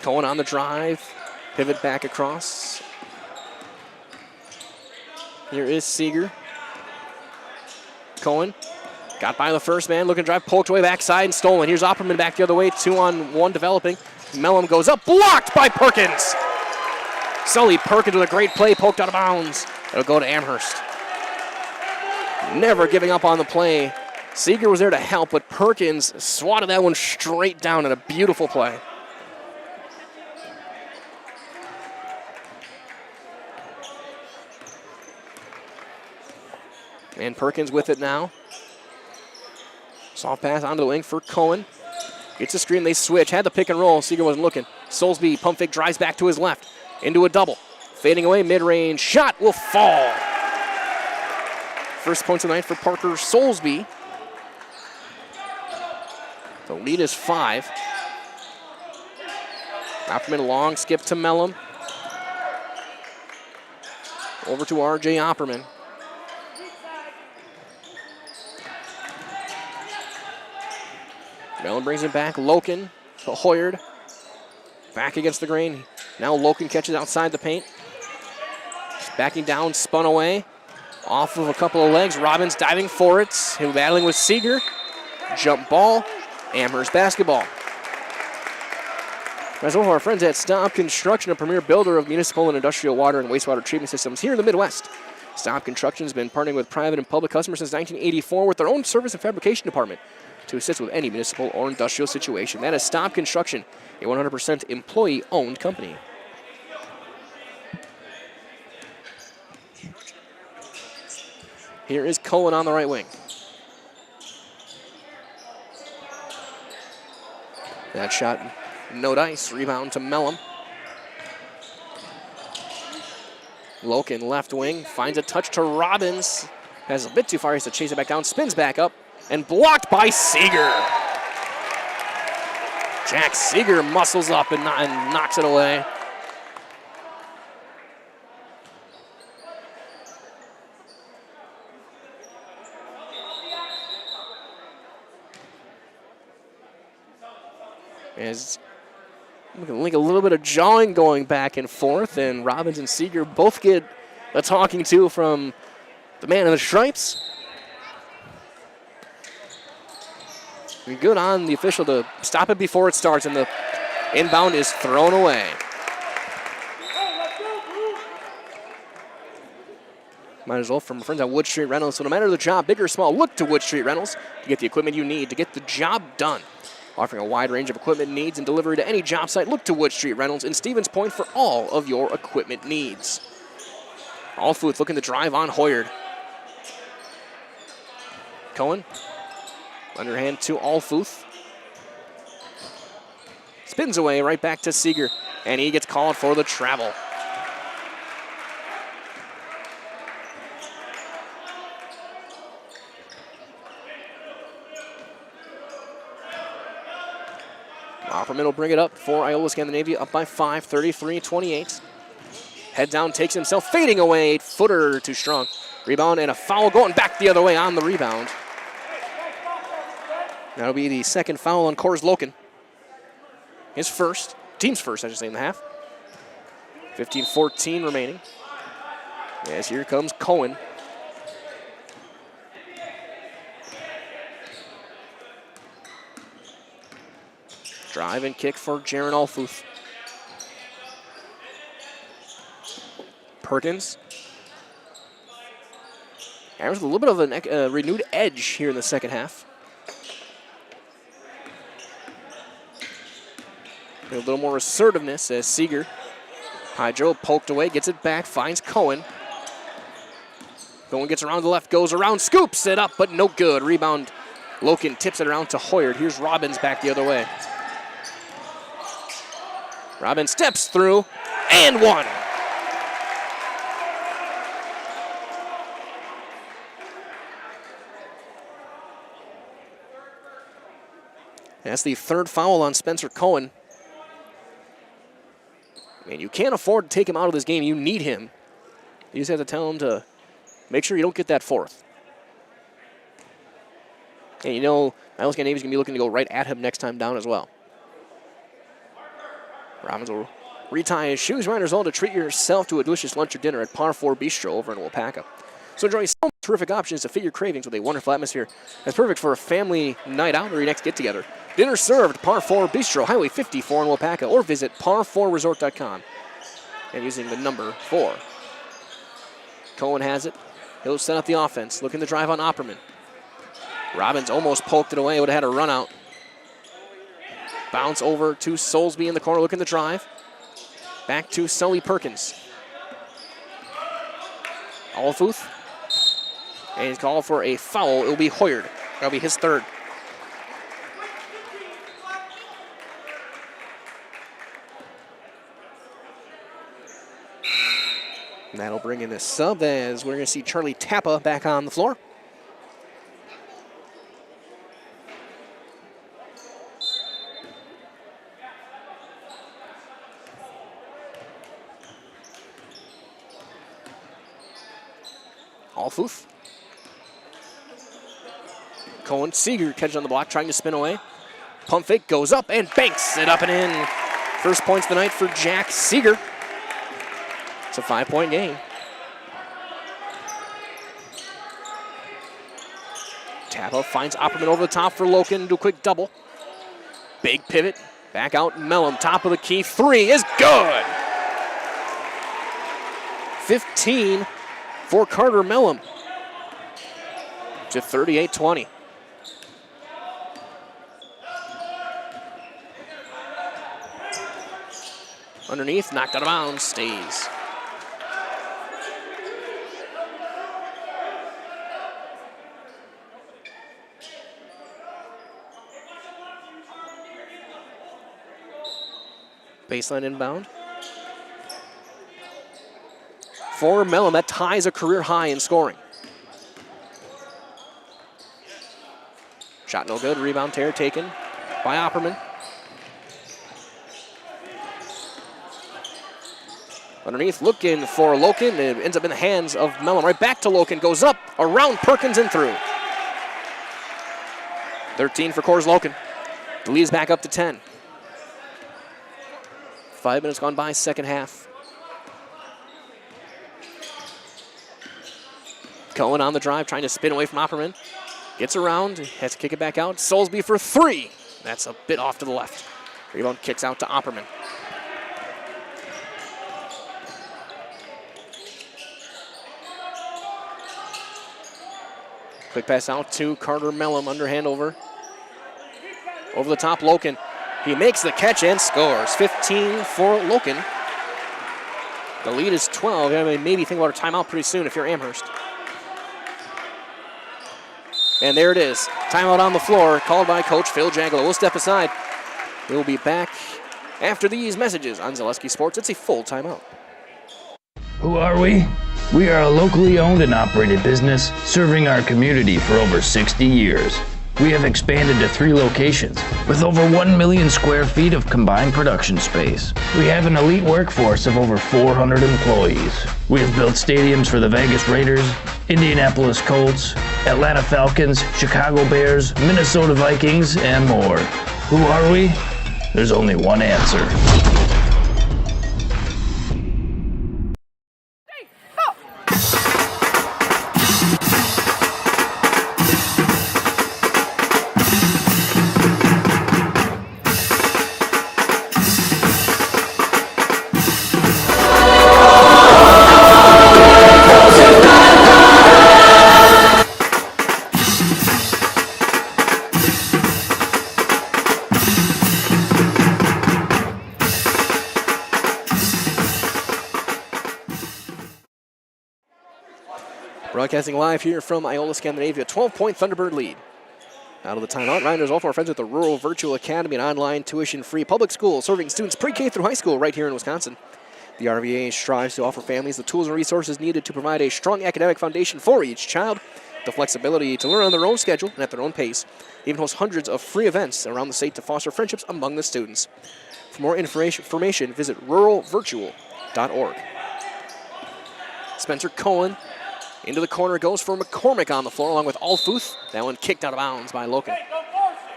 Cohen on the drive. Pivot back across. Here is Seeger. Cohen. Got by the first man, looking to drive, poked away backside and stolen. Here's Opperman back the other way, 2-on-1 developing. Mellum goes up, blocked by Perkins. Sully Perkins with a great play, poked out of bounds. It'll go to Amherst. Never giving up on the play. Seeger was there to help, but Perkins swatted that one straight down in a beautiful play. And Perkins with it now. Soft pass onto the wing for Cohen. Gets a screen, they switch. Had the pick and roll. Seeger wasn't looking. Soulsby, pump fake, drives back to his left. Into a double. Fading away, mid-range. Shot will fall. First points of the night for Parker Soulsby. The lead is 5. Opperman long, skip to Mellum. Over to R.J. Opperman. Mellum brings it back. Loken to Hoyard. Back against the grain. Now Loken catches outside the paint. Just backing down, spun away. Off of a couple of legs. Robbins diving for it. He'll battling with Seeger. Jump ball. Amherst basketball. As one of our friends at Staub Construction, a premier builder of municipal and industrial water and wastewater treatment systems here in the Midwest. Staub Construction has been partnering with private and public customers since 1984 with their own service and fabrication department to assist with any municipal or industrial situation. That is Staub Construction, a 100% employee-owned company. Here is Cohen on the right wing. That shot, no dice. Rebound to Mellum. Loken, left wing, finds a touch to Robbins. Has a bit too far, he has to chase it back down, spins back up, and blocked by Seeger. Jack Seeger muscles up and knocks it away. As we can link a little bit of jawing going back and forth, and Robbins and Seeger both get a talking to from the man in the stripes. Good on the official to stop it before it starts, and the inbound is thrown away. Might as well from friends at Wood Street Rentals. So no matter the job, big or small, look to Wood Street Rentals to get the equipment you need to get the job done. Offering a wide range of equipment needs and delivery to any job site, look to Wood Street Rentals in Stevens Point for all of your equipment needs. Alfuth looking to drive on Hoyard. Cohen, underhand to Alfuth. Spins away right back to Seeger, and he gets called for the travel. Opperman will bring it up for Iola-Scandinavia, up by 5, 33-28. Head down, takes himself, fading away, footer too strong. Rebound and a foul going back the other way on the rebound. That'll be the second foul on Coors Loken. His first, team's first, I should say, in the half. 15-14 remaining. As here comes Cohen. Drive and kick for Jaron Alfuth. Perkins. There's a little bit of a renewed edge here in the second half. A little more assertiveness as Seeger. Hydro poked away, gets it back, finds Cohen. Cohen gets around the left, goes around, scoops it up, but no good. Rebound, Loken tips it around to Hoyard. Here's Robbins back the other way. Robbins steps through, and one. That's the third foul on Spencer Cohen. And you can't afford to take him out of this game. You need him. You just have to tell him to make sure you don't get that fourth. And you know, Iola-Scandinavia is going to be looking to go right at him next time down as well. Robbins will retie his shoes. Riders all to treat yourself to a delicious lunch or dinner at Par 4 Bistro over in Wapaka. So enjoy some terrific options to fit your cravings with a wonderful atmosphere. That's perfect for a family night out or your next get-together. Dinner served, Par 4 Bistro, Highway 54 in Wapaka, or visit par4resort.com and using the number 4. Cohen has it. He'll set up the offense, looking to drive on Opperman. Robbins almost poked it away, would have had a run out. Bounce over to Soulsby in the corner, looking to drive. Back to Sully Perkins. Alfuth. And he's called for a foul. It'll be Hoyard. That'll be his third. And that'll bring in the sub as we're going to see Charlie Tappa back on the floor. Alfuth. Cohen, Seeger catches on the block, trying to spin away. Pump fake goes up and banks it up and in. First points of the night for Jack Seeger. It's a 5-point game. Tappa finds Opperman over the top for Loken, do a quick double. Big pivot, back out Mellum, top of the key, 3 is good. 15 for Carter Mellum to 38-20. Underneath, knocked out of bounds, stays. Baseline inbound. For Mellum, that ties a career high in scoring. Shot no good, rebound tear taken by Opperman. Underneath, looking for Loken. It ends up in the hands of Mellum. Right back to Loken, goes up, around Perkins and through. 13 for Coors Loken. The lead is back up to 10. 5 minutes gone by, second half. Cohen on the drive, trying to spin away from Opperman. Gets around, has to kick it back out. Soulsby for 3. That's a bit off to the left. Rebound kicks out to Opperman. Quick pass out to Carter Mellum, underhand over. Over the top, Loken. He makes the catch and scores. 15 for Loken. The lead is 12. Maybe think about a timeout pretty soon if you're Amherst. And there it is. Timeout on the floor, called by Coach Phil Jagalo. We'll step aside. We'll be back after these messages on Zaleski Sports. It's a full timeout. Who are we? We are a locally owned and operated business serving our community for over 60 years. We have expanded to 3 locations with over 1 million square feet of combined production space. We have an elite workforce of over 400 employees. We have built stadiums for the Vegas Raiders, Indianapolis Colts, Atlanta Falcons, Chicago Bears, Minnesota Vikings, and more. Who are we? There's only one answer. Broadcasting live here from Iola-Scandinavia, 12-point Thunderbird lead. Out of the timeout, Ryan is also our friends with the Rural Virtual Academy, an online tuition-free public school serving students pre-K through high school right here in Wisconsin. The RVA strives to offer families the tools and resources needed to provide a strong academic foundation for each child, the flexibility to learn on their own schedule and at their own pace. They even host hundreds of free events around the state to foster friendships among the students. For more information, visit ruralvirtual.org. Spencer Cohen into the corner goes for McCormick on the floor along with Alfuth. That one kicked out of bounds by Loken.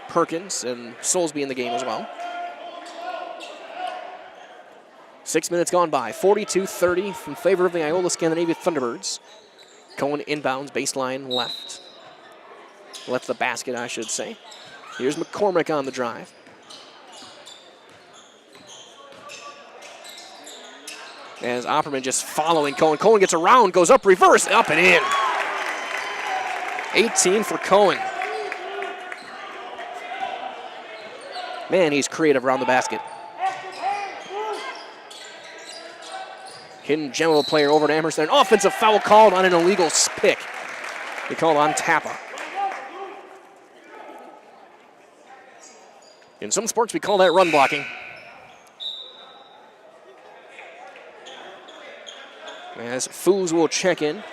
Perkins and Soulsby in the game as well. 6 minutes gone by, 42-30 in favor of the Iola-Scandinavia Thunderbirds. Cohen inbounds, baseline left. Left the basket, I should say. Here's McCormick on the drive. As Opperman just following Cohen. Cohen gets around, goes up, reverse, up and in. 18 for Cohen. Man, he's creative around the basket. Hidden gem of a player over to Amherst. An offensive foul called on an illegal pick. They called on Tappa. In some sports, we call that run blocking. As Foos will check in.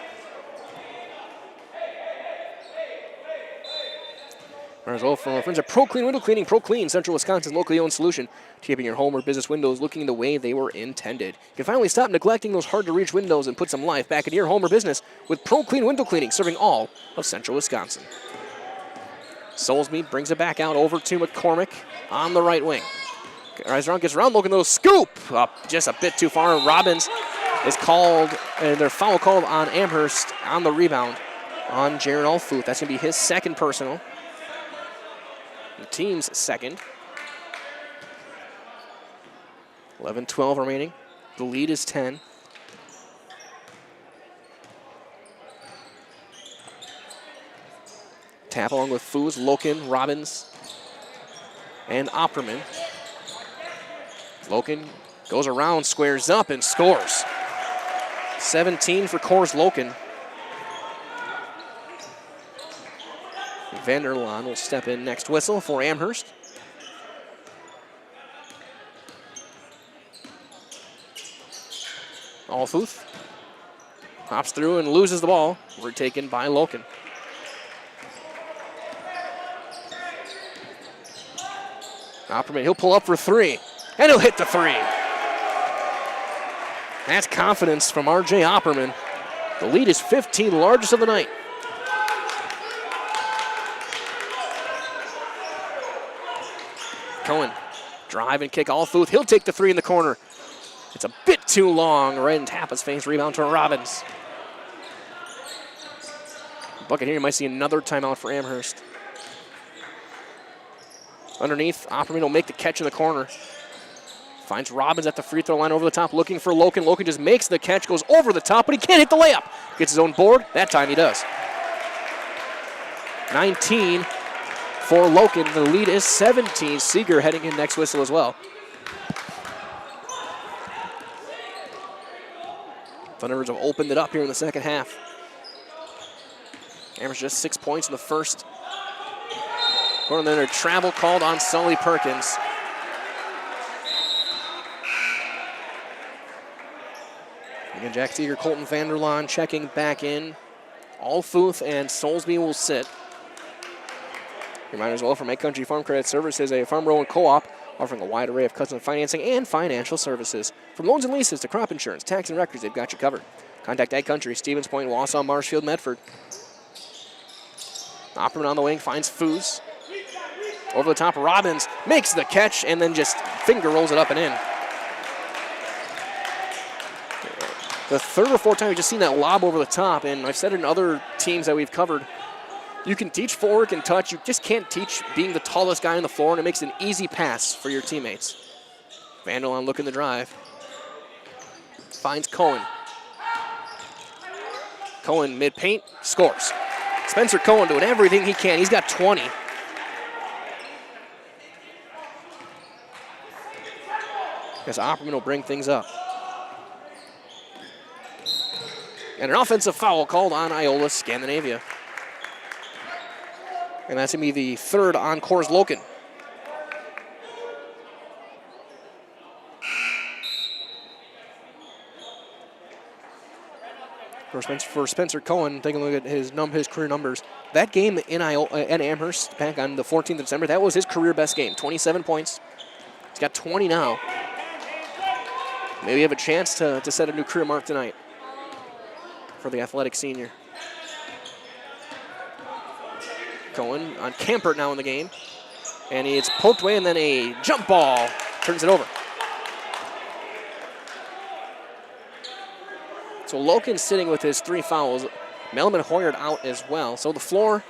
As well from our friends at Pro Clean Window Cleaning. Pro Clean, Central Wisconsin's locally owned solution to keeping your home or business windows looking the way they were intended. You can finally stop neglecting those hard-to-reach windows and put some life back into your home or business with Pro Clean Window Cleaning, serving all of Central Wisconsin. Soulsby brings it back out over to McCormick on the right wing. Gets around, looking little scoop up just a bit too far. Robbins is called, and their foul called on Amherst on the rebound on Jaron Alfuth. That's going to be his second personal. The team's second. 11-12 remaining. The lead is 10. Tap along with Foos, Loken, Robbins, and Opperman. Loken goes around, squares up, and scores. 17 for Coors Loken. Vanderlaan will step in next whistle for Amherst. Alfuth hops through and loses the ball. Retaken by Loken. Opperman, he'll pull up for 3, and he'll hit the 3. That's confidence from R.J. Opperman. The lead is 15, largest of the night. Cohen, drive and kick Alfuth. He'll take the 3 in the corner. It's a bit too long, right in Tappa's face. Rebound to Robbins. Bucket here, you might see another timeout for Amherst. Underneath, Opperman will make the catch in the corner. Finds Robbins at the free throw line over the top, looking for Loken. Loken just makes the catch, goes over the top, but he can't hit the layup. Gets his own board. That time he does. 19 for Loken. The lead is 17. Seeger heading in next whistle as well. Thunderbirds have opened it up here in the second half. Amherst just 6 points in the first. And then a travel called on Sully Perkins. Again, Jack Seeger, Colton Vanderlaan checking back in. Alfuth and Soulsby will sit. Reminder as well from Egg Country Farm Credit Services, a farm row and co-op offering a wide array of custom financing and financial services. From loans and leases to crop insurance, tax and records, they've got you covered. Contact Egg Country, Stevens Point, Wausau, Marshfield, Medford. Opperman on the wing finds Foos. Over the top, Robbins makes the catch and then just finger rolls it up and in. The third or fourth time we've just seen that lob over the top, and I've said it in other teams that we've covered, you can teach footwork and touch, you just can't teach being the tallest guy on the floor, and it makes an easy pass for your teammates. Vanderlaan looking to drive. Finds Cohen. Cohen mid-paint, scores. Spencer Cohen doing everything he can. He's got 20. Guess Opperman will bring things up. And an offensive foul called on Iola-Scandinavia. And that's going to be the third on Coors Loken. For Spencer Cohen, taking a look at his career numbers. That game in Amherst back on the 14th of December, that was his career best game. 27 points. He's got 20 now. Maybe have a chance to set a new career mark tonight for the athletic senior. Cohen on Campert now in the game. And it's poked away and then a jump ball turns it over. So Loken sitting with his 3 fouls. Mellum and Hoyard out as well. So the floor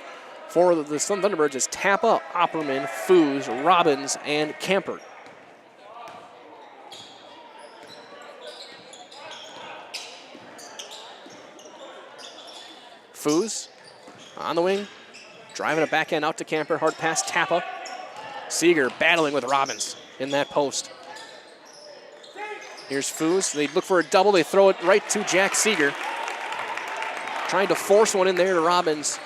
for the Sun Thunderbirds is Tappa, Opperman, Foos, Robbins, and Campert. Foos on the wing, driving a backhand out to Camper, hard pass Tappa. Seeger battling with Robbins in that post. Here's Foos, they look for a double, they throw it right to Jack Seeger. Trying to force one in there to Robbins,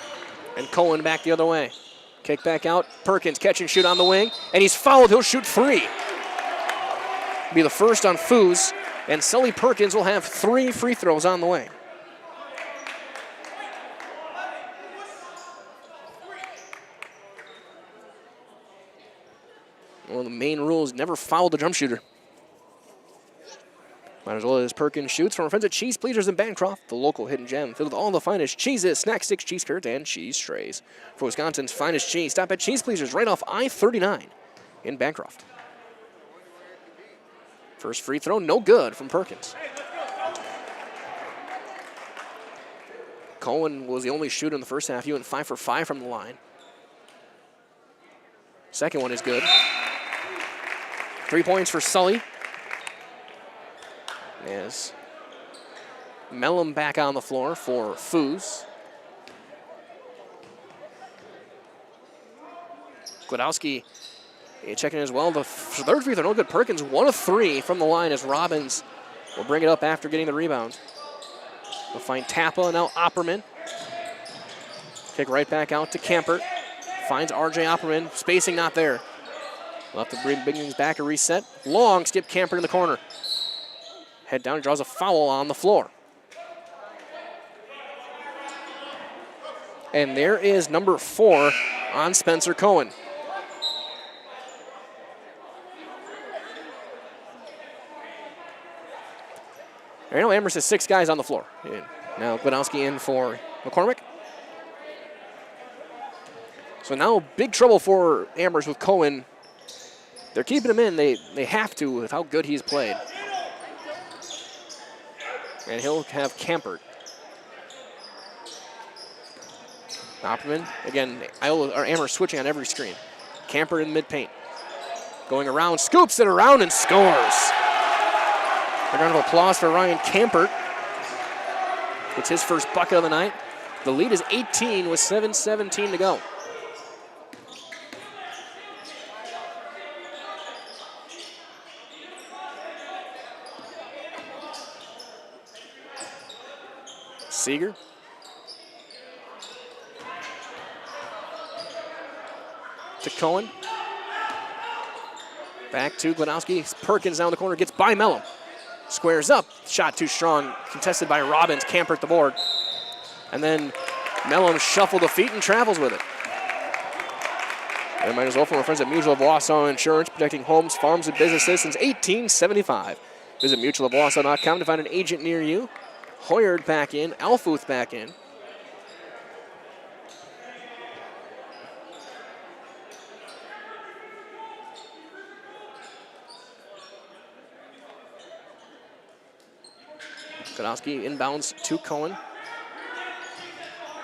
and Cohen back the other way. Kick back out, Perkins catch and shoot on the wing, and he's fouled, he'll shoot 3. Be the first on Foos, and Sully Perkins will have 3 free throws on the way. One of the main rules, never foul the jump shooter. Might as well as Perkins shoots from our friends at Cheese Pleasers in Bancroft, the local hidden gem filled with all the finest cheeses, snack sticks, cheese curds, and cheese trays. For Wisconsin's finest cheese, stop at Cheese Pleasers right off I-39 in Bancroft. First free throw, no good from Perkins. Cohen was the only shooter in the first half. He went 5 for 5 from the line. Second one is good. 3 points for Sully. As Mellum back on the floor for Foos. Glodowski checking in as well. The third free throw, no good. Perkins, 1 of 3 from the line as Robbins will bring it up after getting the rebound. We'll find Tappa, now Opperman. Kick right back out to Campert. Finds RJ Opperman, spacing not there. We'll have to bring things back, a reset. Long skip Campert in the corner. Head down, draws a foul on the floor. And there is number 4 on Spencer Cohen. Right now, Amherst has 6 guys on the floor. And now Glodowski in for McCormick. So now big trouble for Amherst with Cohen. They're keeping him in. They have to with how good he's played. And he'll have Campert. Opperman, again, Amherst switching on every screen. Campert in mid-paint. Going around, scoops it around and scores. A round of applause for Ryan Campert. It's his first bucket of the night. The lead is 18 with 7:17 to go. Seeger. To Cohen. Back to Gladowski. Perkins down the corner, gets by Mellum. Squares up, shot too strong, contested by Robbins. Campert the board. And then Mellum shuffled the feet and travels with it. And might as well from our friends at Mutual of Wausau Insurance, protecting homes, farms, and businesses since 1875. Visit mutualofwausau.com to find an agent near you. Hoyard back in, Alfuth back in. Godowski inbounds to Cohen.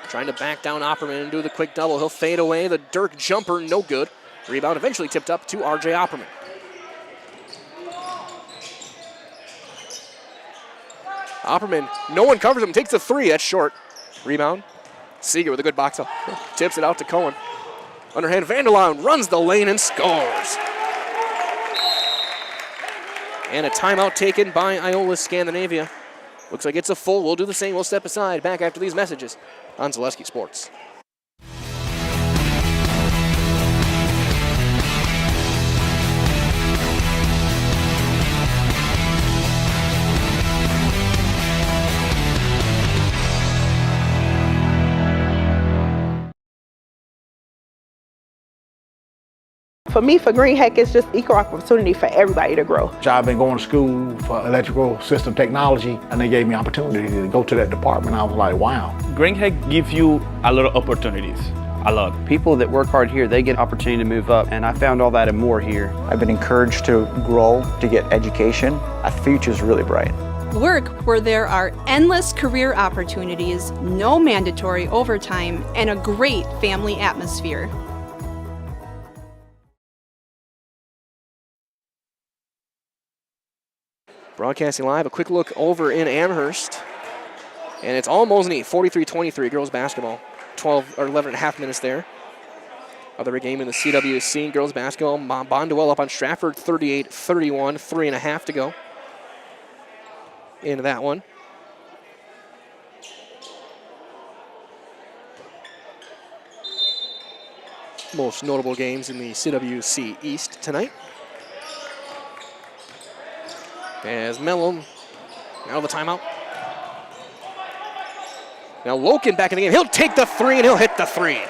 Trying to back down Opperman and do the quick double. He'll fade away. The Dirk jumper, no good. Rebound eventually tipped up to R.J. Opperman. Opperman, no one covers him, takes the three, that's short. Rebound, Seeger with a good box up. Tips it out to Cohen. Underhand, Vanderlaan runs the lane and scores. And a timeout taken by Iola-Scandinavia. Looks like it's a full. We'll do the same. We'll step aside. Back after these messages on Zaleski Sports. For me, for Green Heck, it's just equal opportunity for everybody to grow. I've been going to school for electrical system technology, and they gave me opportunity to go to that department. I was like, wow. Green Heck gives you a lot of opportunities. A lot. People that work hard here, they get opportunity to move up, and I found all that and more here. I've been encouraged to grow, to get education. The future's really bright. Work where there are endless career opportunities, no mandatory overtime, and a great family atmosphere. Broadcasting live, a quick look over in Amherst. And it's almost neat, 43-23 girls basketball. 12 or 11 and a half minutes there. Other game in the CWC girls basketball. Bonduel up on Stratford, 38-31, 3.5 to go into that one. Most notable games in the CWC East tonight. As Mellum out of the timeout. Now Loken back in the game. He'll take the three and he'll hit the three.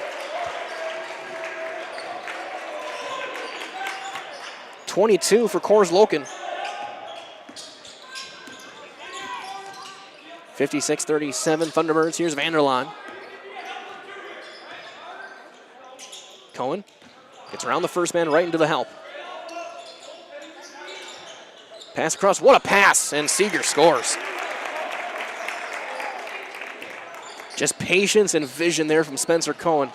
22 for Coors Loken. 56-37 Thunderbirds. Here's Vanderlaan. Cohen gets around the first man right into the help. Pass across, what a pass, and Seeger scores. Just patience and vision there from Spencer Cohen.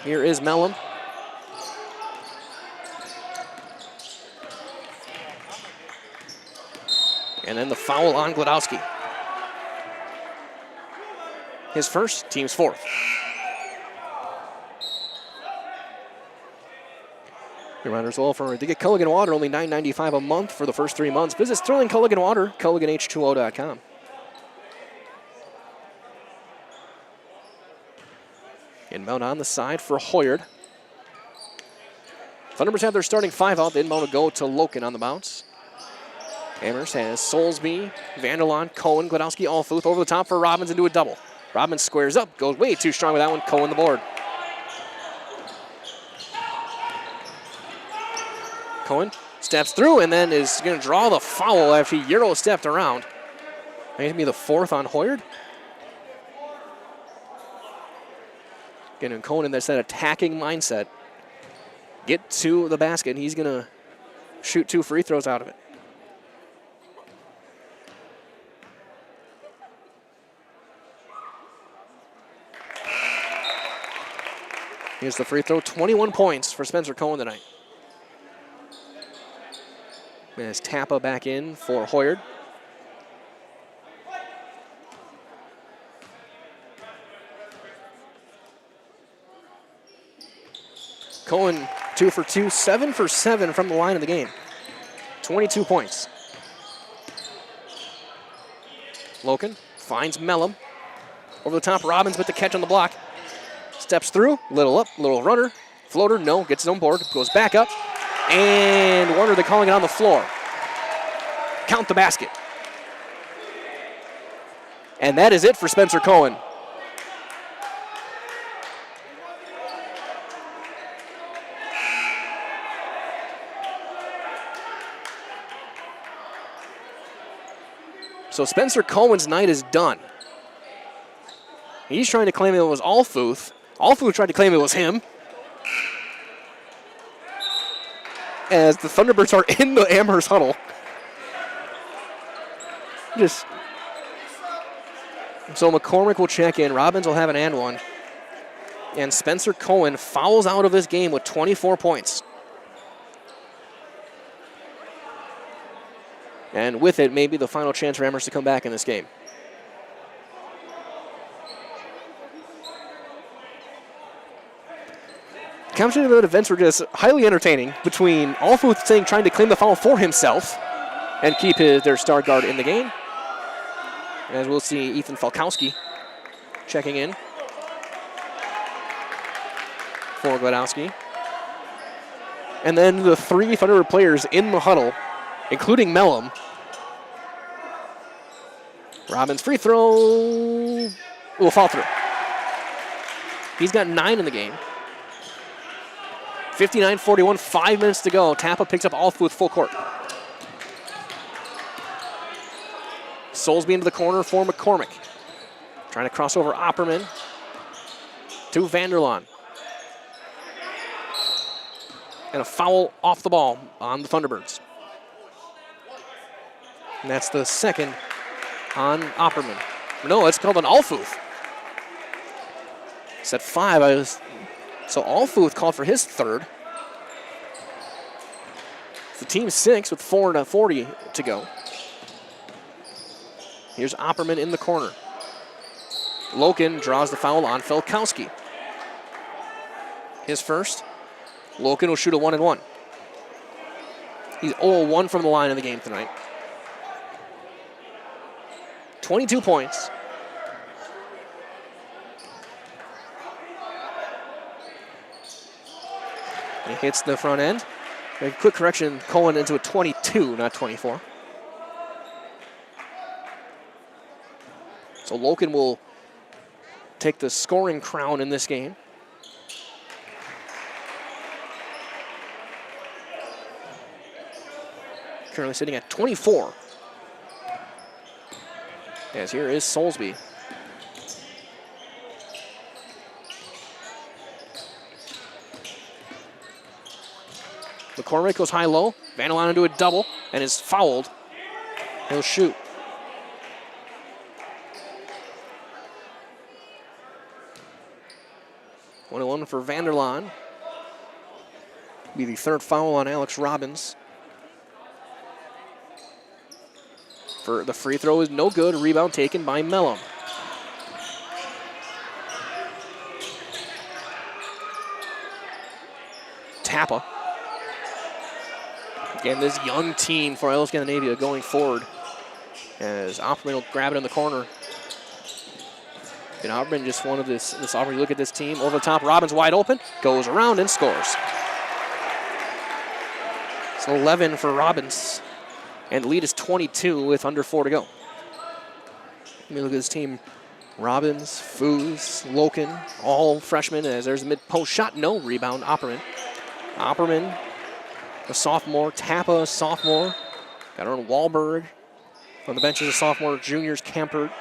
Here is Mellum. And then the foul on Gladowski. His first, team's fourth. Reminders well to get Culligan Water, only $9.95 a month for the first 3 months. Visit Sterling Culligan Water, CulliganH2O.com. Inbound on the side for Hoyard. Thunderbirds have their starting five out. The inbound will go to Loken on the bounce. Amherst has Soulsby, Vanderlaan, Cohen, Gladowski, Alfuth over the top for Robbins into a double. Robbins squares up, goes way too strong with that one. Cohen the board. Cohen steps through and then is going to draw the foul after he Euro stepped around. Going to be the fourth on Hoyard. Again, Cohen in that attacking mindset. Get to the basket, and he's going to shoot 2 free throws out of it. Here's the free throw. 21 points for Spencer Cohen tonight. As Tappa back in for Hoyard. Cohen 2 for 2, 7 for 7 from the line of the game. 22 points. Loken finds Mellum. Over the top, Robbins with the catch on the block. Steps through, little up, little runner. Floater, no, gets his own board, goes back up. And Warner, they're calling it on the floor. Count the basket. And that is it for Spencer Cohen. So Spencer Cohen's night is done. He's trying to claim it was Alfuth. Alfuth tried to claim it was him. As the Thunderbirds are in the Amherst huddle. So McCormick will check in. Robbins will have an and one. And Spencer Cohen fouls out of this game with 24 points. And with it, maybe the final chance for Amherst to come back in this game. Competitive events were just highly entertaining between Alfuth trying to claim the foul for himself and keep their star guard in the game. As we'll see Ethan Falkowski checking in for Gladowski. And then the three Thunderbird players in the huddle, including Mellum. Robbins free throw will fall through. He's got 9 in the game. 59-41, 5 minutes to go. Tappa picks up Alfuth full court. Soulsby into the corner for McCormick. Trying to cross over Opperman to Vanderlaan. And a foul off the ball on the Thunderbirds. And that's the second on Opperman. No, it's called an Alfuth. It's at 5. So Alfuth called for his third. It's the team 6 with 4:40 to go. Here's Opperman in the corner. Loken draws the foul on Felkowski. His first. Loken will shoot a 1-and-1. He's 0-1 from the line in the game tonight. 22 points. He hits the front end. A quick correction, Cohen into a 22, not 24. So Loken will take the scoring crown in this game. Currently sitting at 24. As here is Soulsby. McCormick goes high-low. Vanderlaan into a double and is fouled. He'll shoot. One for Vanderlaan. Be the third foul on Alex Robbins. For the free throw is no good. Rebound taken by Mellum. Tappa. Again, this young team for Iola-Scandinavia going forward. As Opperman will grab it in the corner. And Opperman just wanted this opportunity. Look at this team. Over the top, Robbins wide open. Goes around and scores. It's 11 for Robbins. And the lead is 22 with under 4 to go. Let me look at this team. Robbins, Foos, Loken, all freshmen. As there's a mid-post shot. No. Rebound, Opperman. Opperman, a sophomore. Tappa, a sophomore. Got Aaron Wahlberg. On the bench is a sophomore. Juniors, Kampert.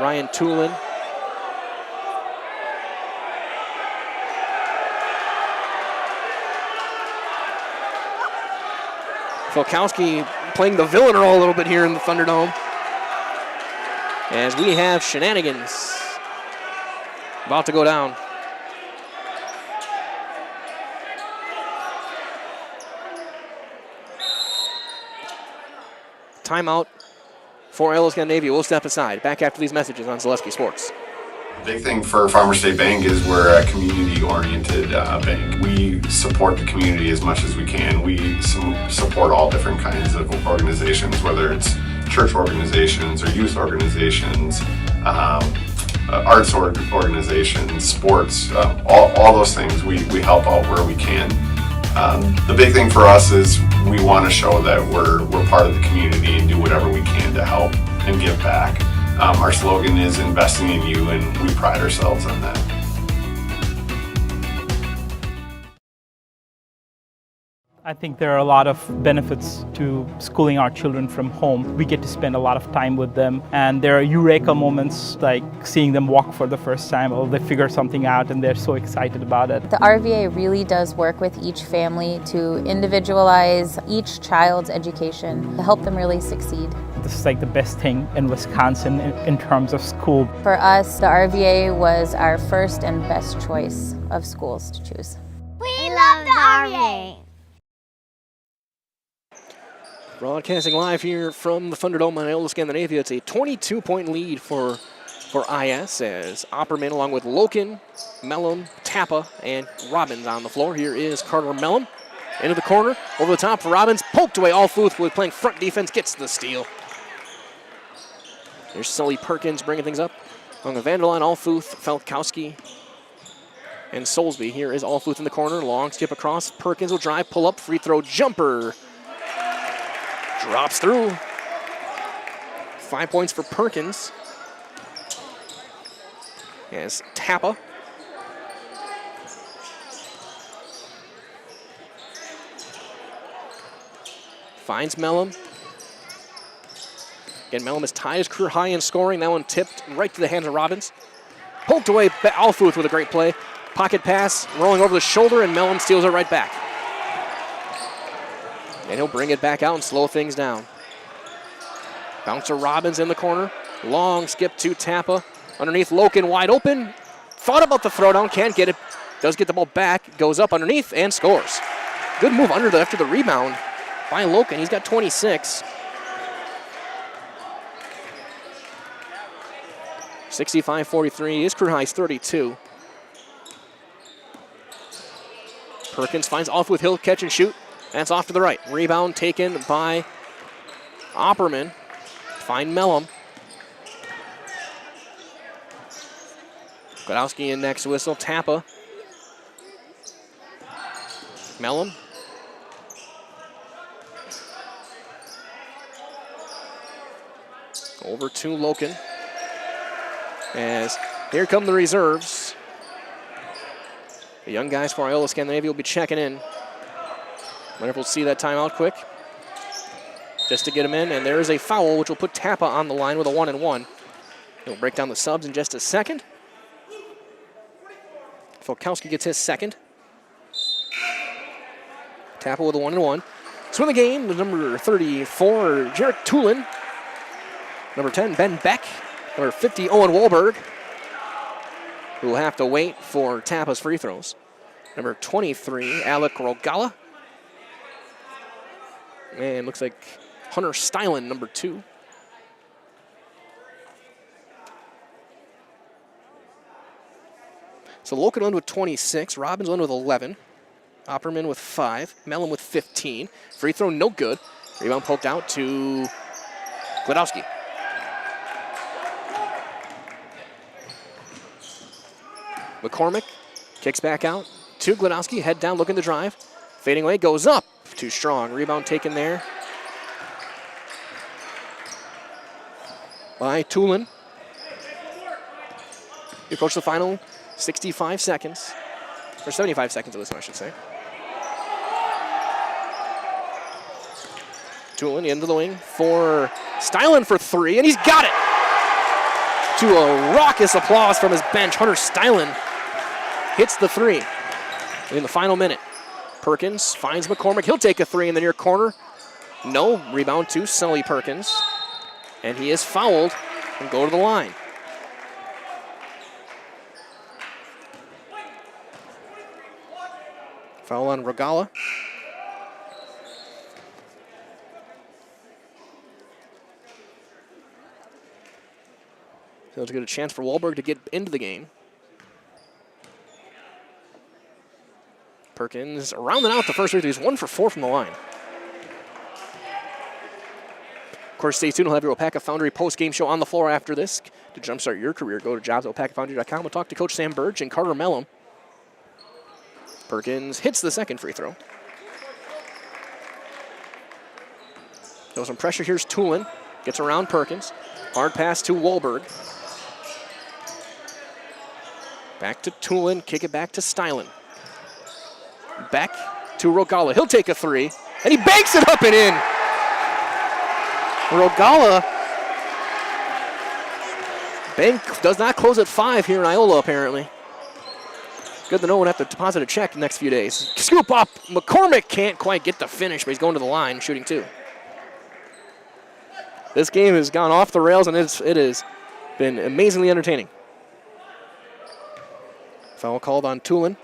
Ryan Tulin. Falkowski playing the villain role a little bit here in the Thunderdome. As we have shenanigans about to go down. timeout for Iola-Scandinavia. We'll step aside. Back after these messages on Zaleski Sports. The big thing for Farmers State Bank is we're a community-oriented bank. We support the community as much as we can. We support all different kinds of organizations, whether it's church organizations or youth organizations, arts organizations, sports, all those things. We help out where we can. The big thing for us is we want to show that we're part of the community and do whatever we can to help and give back. Our slogan is investing in you, and we pride ourselves on that. I think there are a lot of benefits to schooling our children from home. We get to spend a lot of time with them, and there are eureka moments like seeing them walk for the first time, or they figure something out and they're so excited about it. The RVA really does work with each family to individualize each child's education to help them really succeed. This is like the best thing in Wisconsin in terms of school. For us, the RVA was our first and best choice of schools to choose. We love the RVA! Broadcasting live here from the Thunderdome on Iola-Scandinavia. It's a 22-point lead for IS as Opperman along with Loken, Mellum, Tappa, and Robbins on the floor. Here is Carter Mellum into the corner, over the top for Robbins, poked away. Alfuth with playing front defense, gets the steal. There's Sully Perkins bringing things up. Along with Vanderline, Alfuth, Falkowski, and Soulsby. Here is Alfuth in the corner, long skip across. Perkins will drive, pull up, free throw jumper. Drops through. 5 points for Perkins. As Tappa. Finds Mellum. Again, Mellum has tied his career high in scoring. That one tipped right to the hands of Robbins. Poked away, Alfuth with a great play. Pocket pass, rolling over the shoulder, and Mellum steals it right back. And he'll bring it back out and slow things down. Bounce to Robbins in the corner. Long skip to Tappa. Underneath, Loken wide open. Thought about the throwdown, can't get it. Does get the ball back, goes up underneath and scores. Good move after the rebound by Loken. He's got 26. 65-43, his career high is 32. Perkins finds Alfuth, Hill, catch and shoot. That's off to the right. Rebound taken by Opperman. Find Mellum. Godowski in next whistle. Tappa. Mellum. Over to Loken. As here come the reserves. The young guys for Iola-Scandinavia will be checking in. Wonder if we'll see that timeout quick. Just to get him in, and there is a foul, which will put Tappa on the line with a 1-and-1. He'll break down the subs in just a second. Falkowski gets his second. Tappa with a 1-and-1. So in the game, the number 34, Jarrett Tulin. Number 10, Ben Beck. Number 50, Owen Wahlberg, who will have to wait for Tappa's free throws. Number 23, Alec Rogala. And looks like Hunter Stylen, number 2. So Loken with 26, Robbins with 11, Opperman with 5, Mellum with 15. Free throw, no good. Rebound poked out to Gladowski. McCormick kicks back out to Gladowski, head down, looking to drive. Fading away, goes up. Too strong. Rebound taken there by Tulin. We approach the final 65 seconds. Or 75 seconds of this one, I should say. Tulin into the wing for Stylen for 3, and he's got it! To a raucous applause from his bench, Hunter Stylen hits the 3 in the final minute. Perkins finds McCormick. He'll take a 3 in the near corner. No. Rebound to Sully Perkins. And he is fouled and go to the line. Foul on Rogala. So it's a good chance for Wahlberg to get into the game. Perkins rounding out the first free throw. He's 1 for 4 from the line. Of course, stay tuned. We'll have your Wapaka Foundry post-game show on the floor after this. To jumpstart your career, go to jobs@wapakafoundry.com. We'll talk to Coach Sam Birch and Carter Mellum. Perkins hits the second free throw. There's some pressure. Here's Tulin. Gets around Perkins. Hard pass to Wahlberg. Back to Tulin. Kick it back to Stylen. Back to Rogala. He'll take a three. And he banks it up and in. Rogala. Bank does not close at 5 here in Iola, apparently. Good to know we'll have to deposit a check the next few days. Scoop up. McCormick can't quite get the finish, but he's going to the line, shooting 2. This game has gone off the rails, and it has been amazingly entertaining. Foul called on Tulin.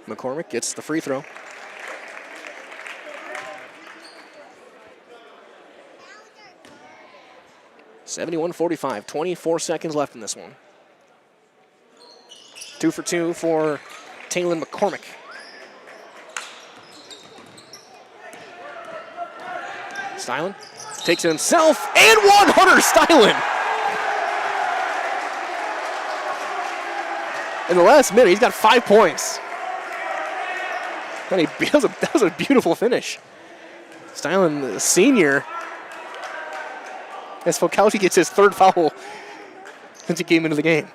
McCormick gets the free throw. (71-45). 24 seconds left in this one. 2 for 2 for Taylon McCormick. Stylen takes it himself, and one. Hunter Stylen. In the last minute, he's got 5 points. And that was a beautiful finish. Stylen, the senior, as Falkowski gets his 3rd foul since he came into the game.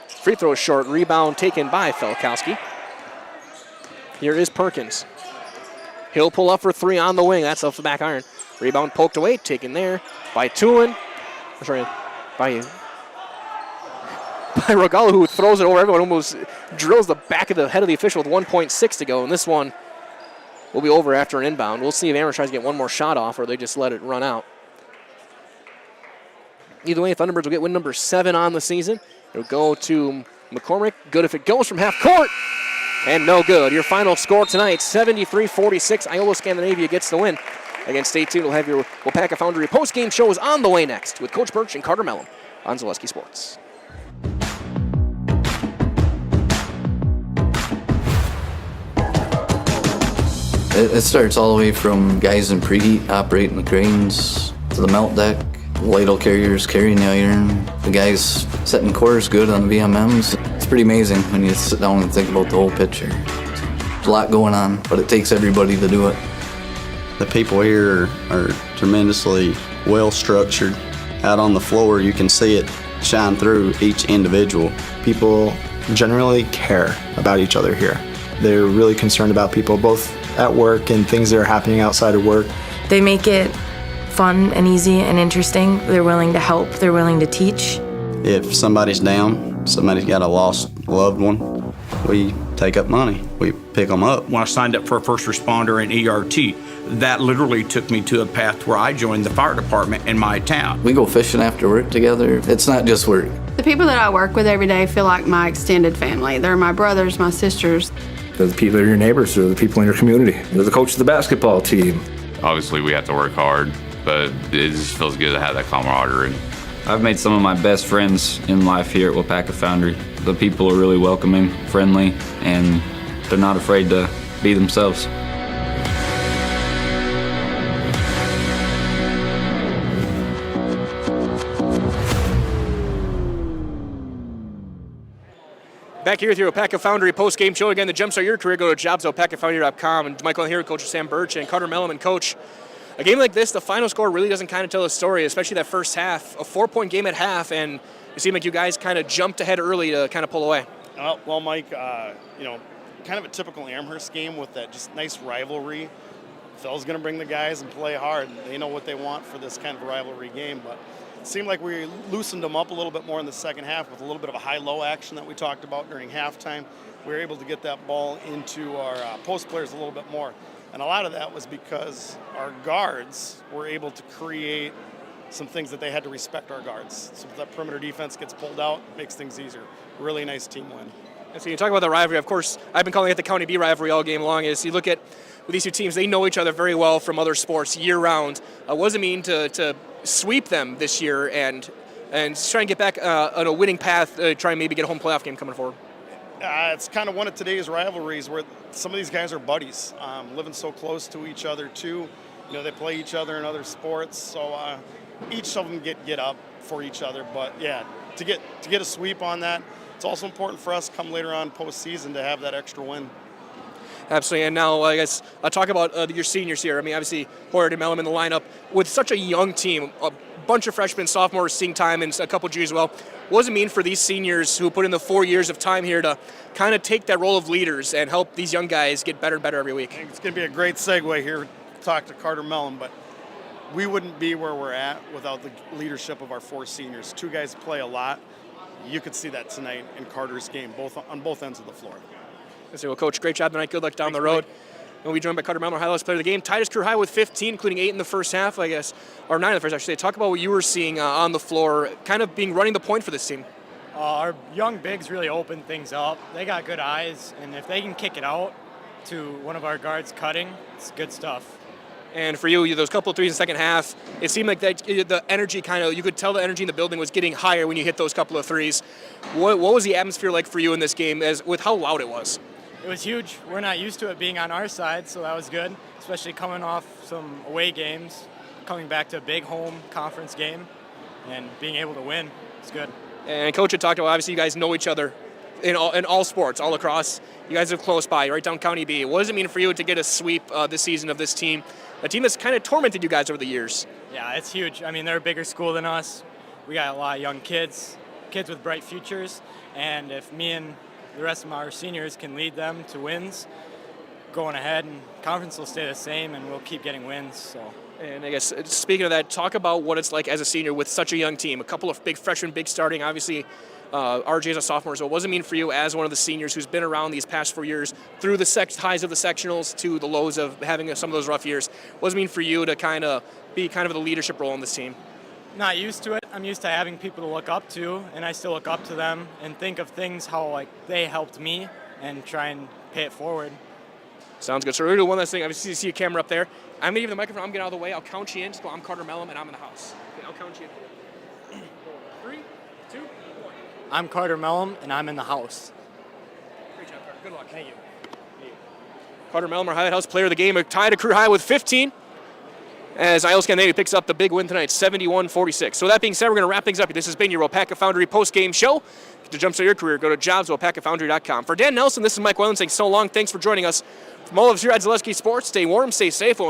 Free throw short, rebound taken by Falkowski. Here is Perkins. He'll pull up for 3 on the wing. That's off the back iron. Rebound poked away, taken there by Tulin. By Rogala, who throws it over everyone, almost drills the back of the head of the official with 1.6 to go. And this one will be over after an inbound. We'll see if Amherst tries to get one more shot off or they just let it run out. Either way, Thunderbirds will get win number 7 on the season. It'll go to McCormick. Good if it goes from half court. And no good. Your final score tonight, 73-46. Iola-Scandinavia gets the win. Again, stay tuned. We'll have your Wapaka Foundry post-game shows on the way next with Coach Birch and Carter Mellum on Zaleski Sports. It starts all the way from guys in preheat operating the cranes to the melt deck, ladle carriers carrying the iron, the guys setting cores good on the VMMs. It's pretty amazing when you sit down and think about the whole picture. There's a lot going on, but it takes everybody to do it. The people here are tremendously well structured. Out on the floor, you can see it shine through each individual. People generally care about each other here. They're really concerned about people, both at work and things that are happening outside of work. They make it fun and easy and interesting. They're willing to help. They're willing to teach. If somebody's down, somebody's got a lost loved one, we take up money. We pick them up. When I signed up for a first responder in ERT, that literally took me to a path where I joined the fire department in my town. We go fishing after work together. It's not just work. The people that I work with every day feel like my extended family. They're my brothers, my sisters. They're the people that are your neighbors, they're the people in your community. They're the coach of the basketball team. Obviously, we have to work hard, but it just feels good to have that camaraderie. I've made some of my best friends in life here at Wapaka Foundry. The people are really welcoming, friendly, and they're not afraid to be themselves. Back here with your Wapaka Foundry post-game show. Again, the jumpstart your career, go to jobs.wapakafoundry.com. And Michael here with Coach Sam Birch and Carter Mellum. And Coach, a game like this, the final score really doesn't kind of tell a story, especially that first half. A 4-point game at half, and it seemed like you guys kind of jumped ahead early to kind of pull away. Well, Mike, kind of a typical Amherst game with that just nice rivalry. Phil's going to bring the guys and play hard. They know what they want for this kind of a rivalry game, but it seemed like we loosened them up a little bit more in the second half with a little bit of a high-low action that we talked about during halftime. We were able to get that ball into our post players a little bit more. And a lot of that was because our guards were able to create some things that they had to respect our guards. So that perimeter defense gets pulled out, makes things easier. Really nice team win. And so you talk about the rivalry. Of course, I've been calling it the County B rivalry all game long. Is you look at with these two teams, they know each other very well from other sports year round. What does it mean to sweep them this year and try and get back on a winning path, try and maybe get a home playoff game coming forward? It's kind of one of today's rivalries where some of these guys are buddies, living so close to each other too. You know, they play each other in other sports, so each of them get up for each other. But yeah, to get a sweep on that, it's also important for us come later on postseason to have that extra win. Absolutely, and now I guess I'll talk about your seniors here. I mean, obviously, Hoyer and Mellum in the lineup. With such a young team, a bunch of freshmen, sophomores seeing time, and a couple of juniors as well, what does it mean for these seniors who put in the 4 years of time here to kind of take that role of leaders and help these young guys get better and better every week? It's going to be a great segue here to talk to Carter Mellum, but we wouldn't be where we're at without the leadership of our 4 seniors. 2 guys play a lot. You could see that tonight in Carter's game, on both ends of the floor. Well, Coach, great job tonight. Good luck down the road. And we'll be joined by Carter Mellum, our highlights player of the game. Tied his career high with 15, including 8 in the first half, I guess, or 9 in the first, I should say. Talk about what you were seeing on the floor, kind of running the point for this team. Our young bigs really open things up. They got good eyes, and if they can kick it out to one of our guards cutting, it's good stuff. And for you, those couple of threes in the second half, it seemed like the energy you could tell the energy in the building was getting higher when you hit those couple of threes. What was the atmosphere like for you in this game with how loud it was? It was huge. We're not used to it being on our side, so that was good, especially coming off some away games, coming back to a big home conference game, and being able to win. It's good. And Coach had talked about, obviously, you guys know each other in all sports, all across. You guys are close by, right down County B. What does it mean for you to get a sweep this season of this team, a team that's kind of tormented you guys over the years? Yeah, it's huge. I mean, they're a bigger school than us. We got a lot of young kids with bright futures, and if me and the rest of our seniors can lead them to wins going ahead, and conference will stay the same, and we'll keep getting wins. So. And I guess speaking of that, talk about what it's like as a senior with such a young team. A couple of big freshmen, big starting. Obviously, RJ is a sophomore. So what does it mean for you as one of the seniors who's been around these past 4 years through the highs of the sectionals to the lows of having some of those rough years? What does it mean for you to kind of be kind of the leadership role in this team? Not used to it. I'm used to having people to look up to, and I still look up to them and think of things how they helped me and try and pay it forward. Sounds good. So we're going to do one last thing. I see a camera up there. I'm going to give you the microphone. I'm getting out of the way. I'll count you in. Just go, I'm Carter Mellum, and I'm in the house. Okay, I'll count you in. 3, 2, 1. I'm Carter Mellum, and I'm in the house. Great job, Carter. Good luck. Thank you. Carter Mellum, our highlight house player of the game, tied a career high with 15. As Iola-Scandinavia picks up the big win tonight, 71-46. So that being said, we're going to wrap things up. This has been your WIAA Foundry post-game show. To jumpstart your career, go to jobs.wiaafoundry.com. For Dan Nelson, this is Mike Whalen saying so long. Thanks for joining us. From all of us here at Zaleski Sports, stay warm, stay safe.